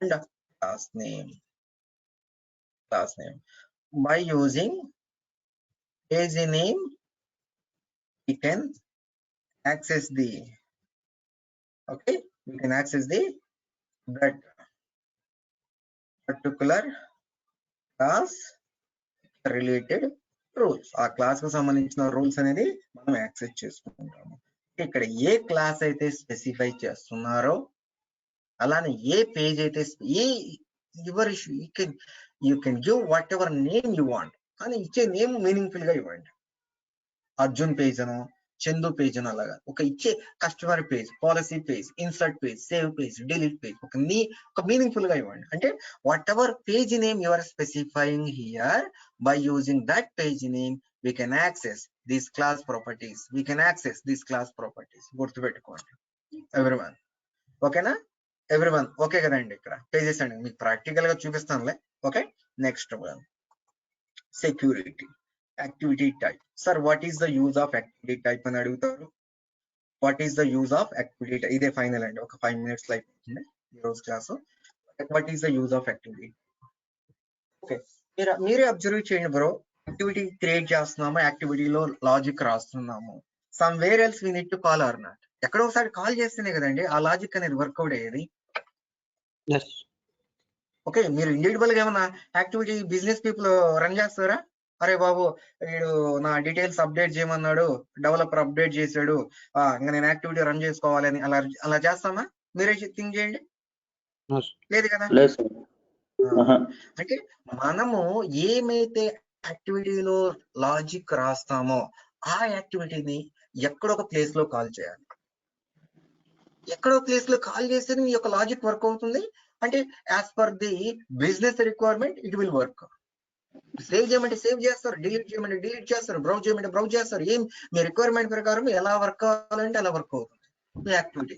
and class name. By using page name, we can access the that particular class related rules. ఆ class కు సంబంధించిన rules అనేది మనం access చేసుకుంటాము. ఇక్కడ ఏ class అయితే specify చేస్తున్నారో అలానే ఏ పేజ్ అయితే you can give what ever name you want, కానీ ఇచ్చే నేమ్ మీనింగ్ఫుల్ గా ఇవ్వండి. అర్జున్ పేజ్ అనో, చందు పేజ్ అని అలాగా ఒక ఇచ్చే customer page, policy page, insert page, save page, delete page ఒక మీనింగ్ఫుల్ గా ఇవ్వండి. అంటే whatever page name you are specifying here, by using that page name we can access these class properties. We can access these class properties. గుర్తుపెట్టుకోండి everyone. ఓకేనా everyone? Okay కదండి. ఇక్కడ pages అండి మీకు ప్రాక్టికల్ గా చూపిస్తానులే. Okay next one security activity type. Sir what is the use of activity type అని అడుగుతారు. What is the use of activity type? ఇదే ఫైనల్ అండి, ఒక 5 minutes లో అయిపోతుంది ఈరోజు class. What is the use of activity? Okay మీరే observe చేయండి బ్రో. యాక్టివిటీ క్రియేట్ చేస్తున్నాము, యాక్టివిటీలో లాజిక్ రాస్తున్నాము. Somewhere else we need to call are not? ఎక్కడో ఒకసారి కాల్ చేస్తేనే కదండి ఆ లాజిక్ అనేది వర్కౌట్ అయ్యేది. ఓకే మీరు ఇండివిజువల్ గా ఏమన్నా యాక్టివిటీ బిజినెస్ పీపుల్ రన్ చేస్తారా? అరే బాబు వీడు నా డీటెయిల్స్ అప్డేట్ చేయమన్నాడు, డెవలపర్ అప్డేట్ చేశాడు, ఇంకా నేను యాక్టివిటీ రన్ చేసుకోవాలి అని అలా చేస్తామా? మీరే థింక్ చేయండి. లేదు కదా. అంటే మనము ఏమైతే యాక్టివిటీలో లాజిక్ రాస్తామో ఆ యాక్టివిటీని ఎక్కడొక ప్లేస్ లో కాల్ చేయాలి. ఎక్కడో ప్లేస్ లో కాల్ చేస్తే మీ యొక్క లాజిక్ వర్క్ అవుతుంది. అంటే as per the business requirement it will work. Save చేయమంటే సేవ్ చేస్తారు, డిలీట్ చేయమంటే డిలీట్ చేస్తారు, బ్రౌజ్ చేయమంటే బ్రౌజ్ చేస్తారు. ఏం మీ రిక్వైర్మెంట్ ప్రకారం ఎలా వర్క్ కావాలంటే అలా వర్క్ అవుతుంది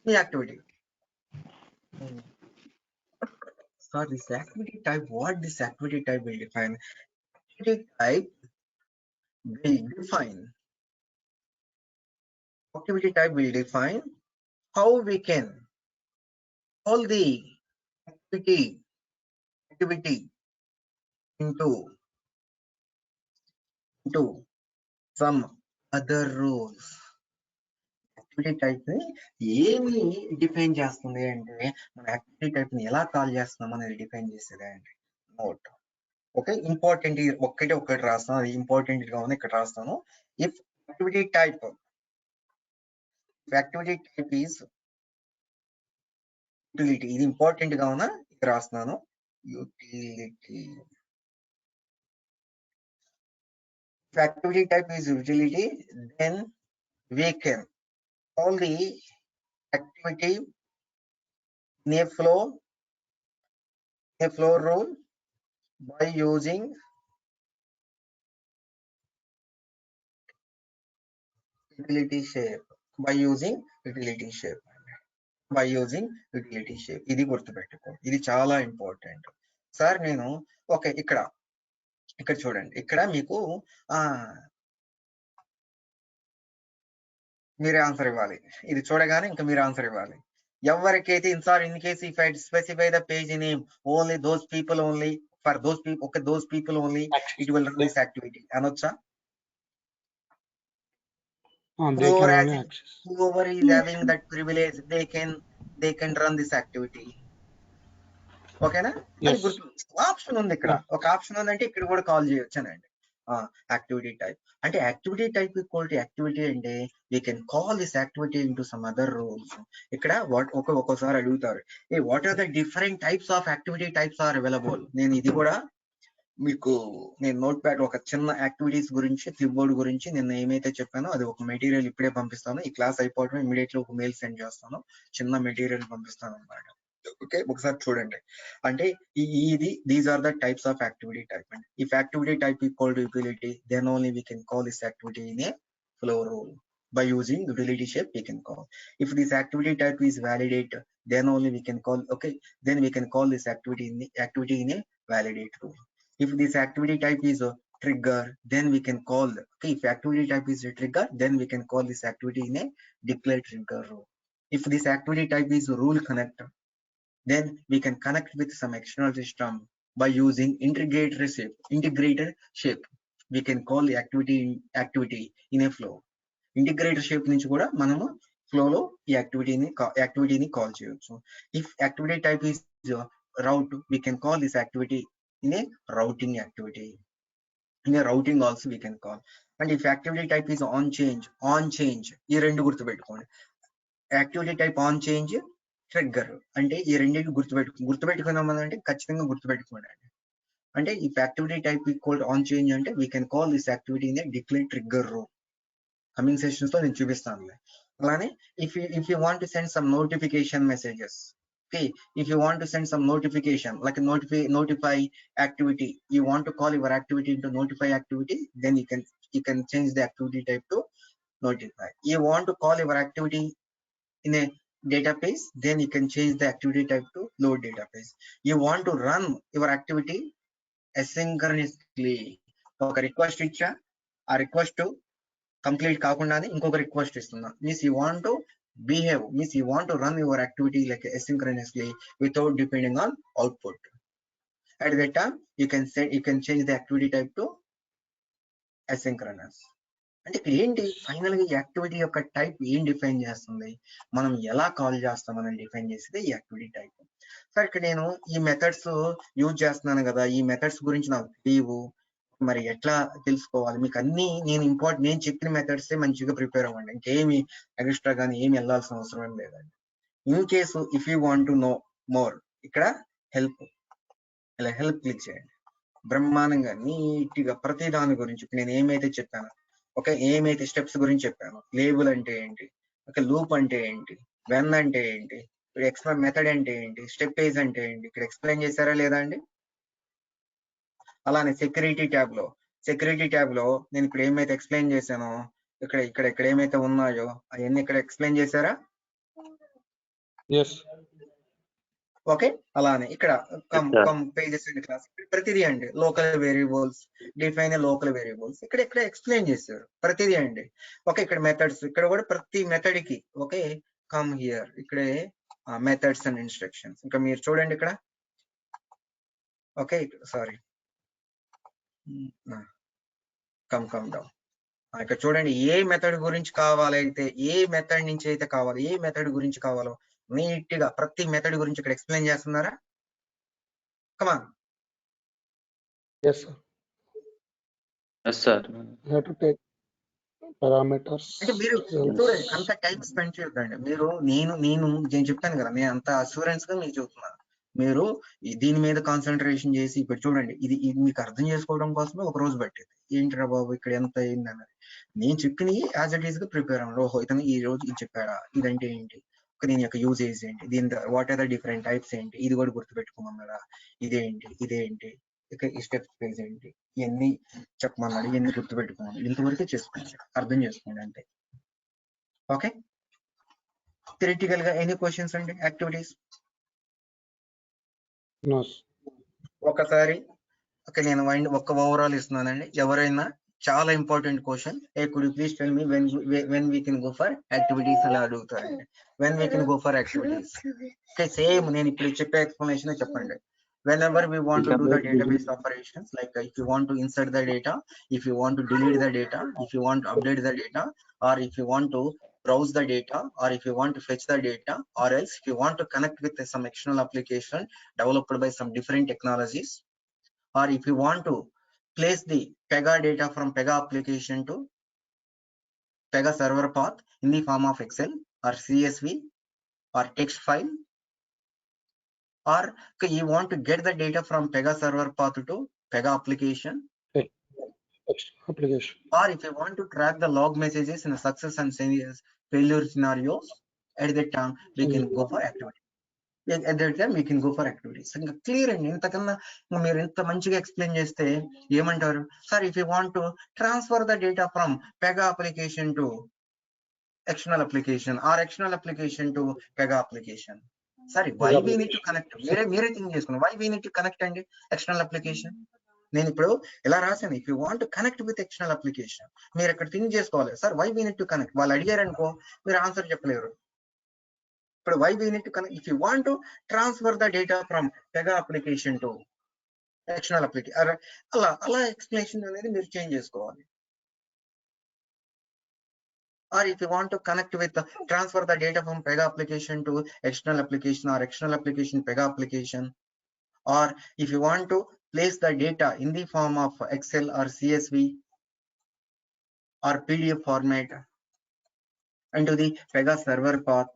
మీ activity. So this activity type, what this activity type will define? Activity type will define how we can call the activity into some other rules. Activity type ని ఏమి define చేస్తుంది అంటే మన యాక్టివిటీ టైప్ ని ఎలా call చేస్తున్నాం అనేది define చేసేదే అండి. నోట్ ఓకే ఇంపార్టెంట్ ఒకటి రాస్తాను, అది ఇంపార్టెంట్ గా ఉంది ఇక్కడ రాస్తాను. If activity type is utility, ఇది ఇంపార్టెంట్ గా ఉన్నా ఇక్కడ రాస్తున్నాను. Utility. If activity type is utility, then we can call the activity in a flow rule by using utility shape. ఇది గుర్తుపెట్టుకో, ఇది చాలా ఇంపార్టెంట్. సార్ నేను ఓకే ఇక్కడ చూడండి, ఇక్కడ మీకు మీరే ఆన్సర్ ఇవ్వాలి. ఇది చూడగానే ఇంకా మీరు ఆన్సర్ ఇవ్వాలి. ఎవరికైతే in case if I specify the page name only those people only, for those people, okay those people only it will run this activity అనొచ్చా? Whoever is having that privilege, they can run this activity. ఓకేనా? అది గుర్తు. Option ఉంది ఇక్కడ, ఒక option ఉందంటే ఇక్కడ కూడా కాల్ చేయొచ్చు అనండి. యాక్టివిటీ టైప్ అంటే activity type equal to activity అంటే we can call this activity into some other rules. ఇక్కడ ఒక్కోసారి అడుగుతారు, what are the different types of activity types are available. నేను ఇది కూడా మీకు నోట్ ప్యాడ్ ఒక చిన్న యాక్టివిటీస్ గురించి, క్లిప్బోర్డ్ గురించి నిన్న ఏమైతే చెప్పానో అది ఒక మెటీరియల్ ఇప్పుడే పంపిస్తాను. ఈ క్లాస్ అయిపోవడం ఇమీడియట్లీ ఒక మెయిల్ సెండ్ చేస్తాను, చిన్న మెటీరియల్ పంపిస్తాను అన్నమాట. ఓకే ఒకసారి చూడండి. అంటే these are the types of activity type. And if activity type equal to utility, then only we can call this activity in a flow rule by using utility shape. We can call if this activity type is validate, then only we can call, okay, then we can call this activity in a validate rule. If this activity type is a trigger, then we can call, okay, if activity type is a trigger, then we can call this activity in a declare trigger rule. If this activity type is a rule connector, then we can connect with some external system by using integrated shape. We can call the activity in a flow. Integrator shape నుంచి కూడా మనము ఫ్లోలో ఈ యాక్టివిటీని call చేయొచ్చు. If activity type is route, we can call this activity in a routing activity. In a routing also we can call. And if activity type is on change, ఈ రెండు గుర్తుపెట్టుకోండి. Activity type on change, trigger అంటే ఈ రెండింటి గుర్తుపెట్టుకున్నామంటే ఖచ్చితంగా గుర్తుపెట్టుకోండి. అంటే if activity type equal on change అంటే we can call this activity in A declare trigger rule. Coming sessions లో నేను చూపిస్తాను. అలానే if you want to send some notification messages, Okay, if you want to send some notification, like a notify activity, you want to call your activity into notify activity, then you can change the activity type to notify. You want to call your activity in a database, then you can change the activity type to load database. You want to run your activity asynchronously, ఒక request ఇచ్చా, ఆ request complete కాకుండానే ఇంకొక request ఇస్తున్నా, means you want to behave, means you want to run your activity like asynchronously without depending on output. At that time you can change the activity type to asynchronous. అంటే ఇక్కడ ఏంటి final గా ఈ activity యొక్క type ఏం define చేస్తుంది, మనం ఎలా కాల్ చేస్తామని డిఫైన్ చేసేది ఈ యాక్టివిటీ టైప్. సార్ ఇక్కడ నేను ఈ మెథడ్స్ యూజ్ చేస్తున్నాను కదా, ఈ మెథడ్స్ గురించి నాకు తెలియవు, మరి ఎట్లా తెలుసుకోవాలి? మీకు అన్ని నేను చెప్పిన మెథడ్స్ మంచిగా ప్రిపేర్ అవ్వండి, ఇంకేమి ఎక్స్ట్రా కానీ ఏమి వెళ్ళాల్సిన అవసరం ఏం లేదండి. In case if you want to know more, ఇక్కడ హెల్ప్, ఇలా హెల్ప్ క్లిక్ చేయండి. బ్రహ్మాండంగా నీట్ గా ప్రతి దాని గురించి నేను ఏమైతే చెప్పాను, ఓకే, ఏమైతే స్టెప్స్ గురించి చెప్పాను, లేబుల్ అంటే ఏంటి, ఓకే, లూప్ అంటే ఏంటి, వెన్ అంటే ఏంటి, ఎక్స్ప్లెయిన్ మెథడ్ అంటే ఏంటి, స్టెప్ వైజ్ అంటే ఏంటి, ఇక్కడ ఎక్స్ప్లెయిన్ చేశారా లేదా అండి? అలానే సెక్యూరిటీ ట్యాబ్ లో నేను ఇక్కడ ఏమైతే ఎక్స్ప్లెయిన్ చేశానో, ఇక్కడ ఏమైతే ఉన్నాయో అవన్నీ ఇక్కడ ఎక్స్ప్లెయిన్ చేశారా? ఓకే, అలానే ఇక్కడ పేజెస్ అండ్ క్లాస్ ప్రతిదీ అండి, local variables, define local variables ఇక్కడ ఎక్స్ప్లెయిన్ చేశారు ప్రతిదీ అండి. ఓకే, ఇక్కడ మెథడ్స్, ఇక్కడ కూడా ప్రతి మెథడ్ కి ఓకే కమ్ హియర్, ఇక్కడే మెథడ్స్ అండ్ ఇన్స్ట్రక్షన్స్. ఇంకా మీరు చూడండి ఇక్కడ, ఓకే సారీ కమ్ డౌన్, ఇక్కడ చూడండి ఏ మెథడ్ గురించి కావాలైతే, ఏ మెథడ్ నుంచి అయితే కావాలి, ఏ మెథడ్ గురించి కావాలో నీట్ గా ప్రతి మెథడ్ గురించి ఇక్కడ ఎక్స్ప్లెయిన్ చేస్తున్నారా? కమాన్. Yes, sir. Yes, sir. You have to take parameters. అంటే మీరు చూడండి, అంత టైం స్పెండ్ చేయొద్దండి. మీరు నేను చెప్పాను కదా, నేను అంత అష్యూరెన్స్ గా మీకు చెబుతున్నాను, మీరు దీని మీద కాన్సన్ట్రేషన్ చేసి ఇప్పుడు చూడండి, ఇది మీకు అర్థం చేసుకోవడం కోసమే ఒక రోజు పట్టేది. ఏంటిరా బాబు ఇక్కడ ఎంత అయింది అన్నది నేను చెప్పినవి యాజ్ ఇట్ ఈస్ గా ప్రిపేర్ అవ్వండి. ఓహో ఇతను ఈ రోజు ఇది చెప్పాడా, ఇదంటే ఏంటి, దీని యొక్క యూజేజ్ ఏంటి, దీని what are the different types ఏంటి, ఇది కూడా గుర్తుపెట్టుకోమన్నాడా, ఇదేంటి ఇక ఈ స్టెప్స్ పేజ్ ఏంటి, ఇవన్నీ చెప్పమన్నాడు, ఇవన్నీ గుర్తుపెట్టుకోమన్నాడు, ఇంతవరకే చేసుకోండి, అర్థం చేసుకోండి అంతే. ఓకే, థియరిటికల్ గా ఎనీ క్వశ్చన్స్ అండి, యాక్టివిటీస్? No. ఒకసారి ఓకే నేను ఒక్క ఓవరాల్ ఇస్తున్నానండి. ఎవరైనా చాలా important question, could you please tell me when we can go for activities అలా అడుగుతారండి. When we can go for activities, okay same నేను ఇప్పుడు చెప్పే ఎక్స్ప్లెనేషన్ చెప్పండి. Whenever we want to do the database operations, like if you want to insert the data, if you want to delete the data, if you want to update the data, or if you want to browse the data, or if you want to fetch the data, or else if you want to connect with some external application developed by some different technologies, or if you want to place the Pega data from Pega application to Pega server path in the form of Excel or CSV or text file, or you want to get the data from Pega server path to Pega application, or if you want to track the log messages in the success and failure scenarios, at that time we can go for activity. At that time we can go for activities. Clear అండి. ఇంతకన్నా మీరు ఎంత మంచిగా explain చేస్తే ఏమంటారు sir, if you want to transfer the data from Pega application to external application or external application to Pega application, sorry, why we need to connect, మీరే think చేసుకున్నాం, why we need to connect అండి external application. నేను ఇప్పుడు ఎలా రాశాను, if you want to connect with external application, మీరు ఇక్కడ think చేసుకోవాలి sir, why we need to connect. వాళ్ళు అడిగారు అనుకో మీరు ఆన్సర్ చెప్పలేరు. ఇప్పుడు why we need to connect, if you want to transfer the data from Pega application to external application, అలా ఎక్స్ప్లెనేషన్ అనేది మీరు చేంజ్ చేసుకోవాలి. Or if you want to connect with transfer the data from Pega application to external application or external application Pega application, or if you want to place the data in the form of Excel or CSV or PDF format into the Pega server path,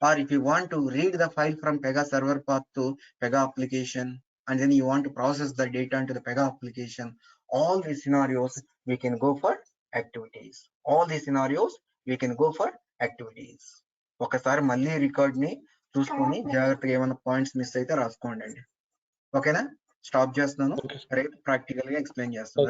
or if you want to read the file from Pega server path to Pega application and then you want to process the data into the Pega application, all these scenarios we can go for activities. All these scenarios we can go for activities. ఒకసారి మళ్ళీ record ని చూసుకొని జాగ్రత్తగా ఏమైనా points miss అయితే రాసుకోండి అండి. ఓకేనా? స్టాప్ చేస్తున్నాను. Okay. రేపు ప్రాక్టికల్ గా ఎక్స్ప్లెయిన్ చేస్తాను.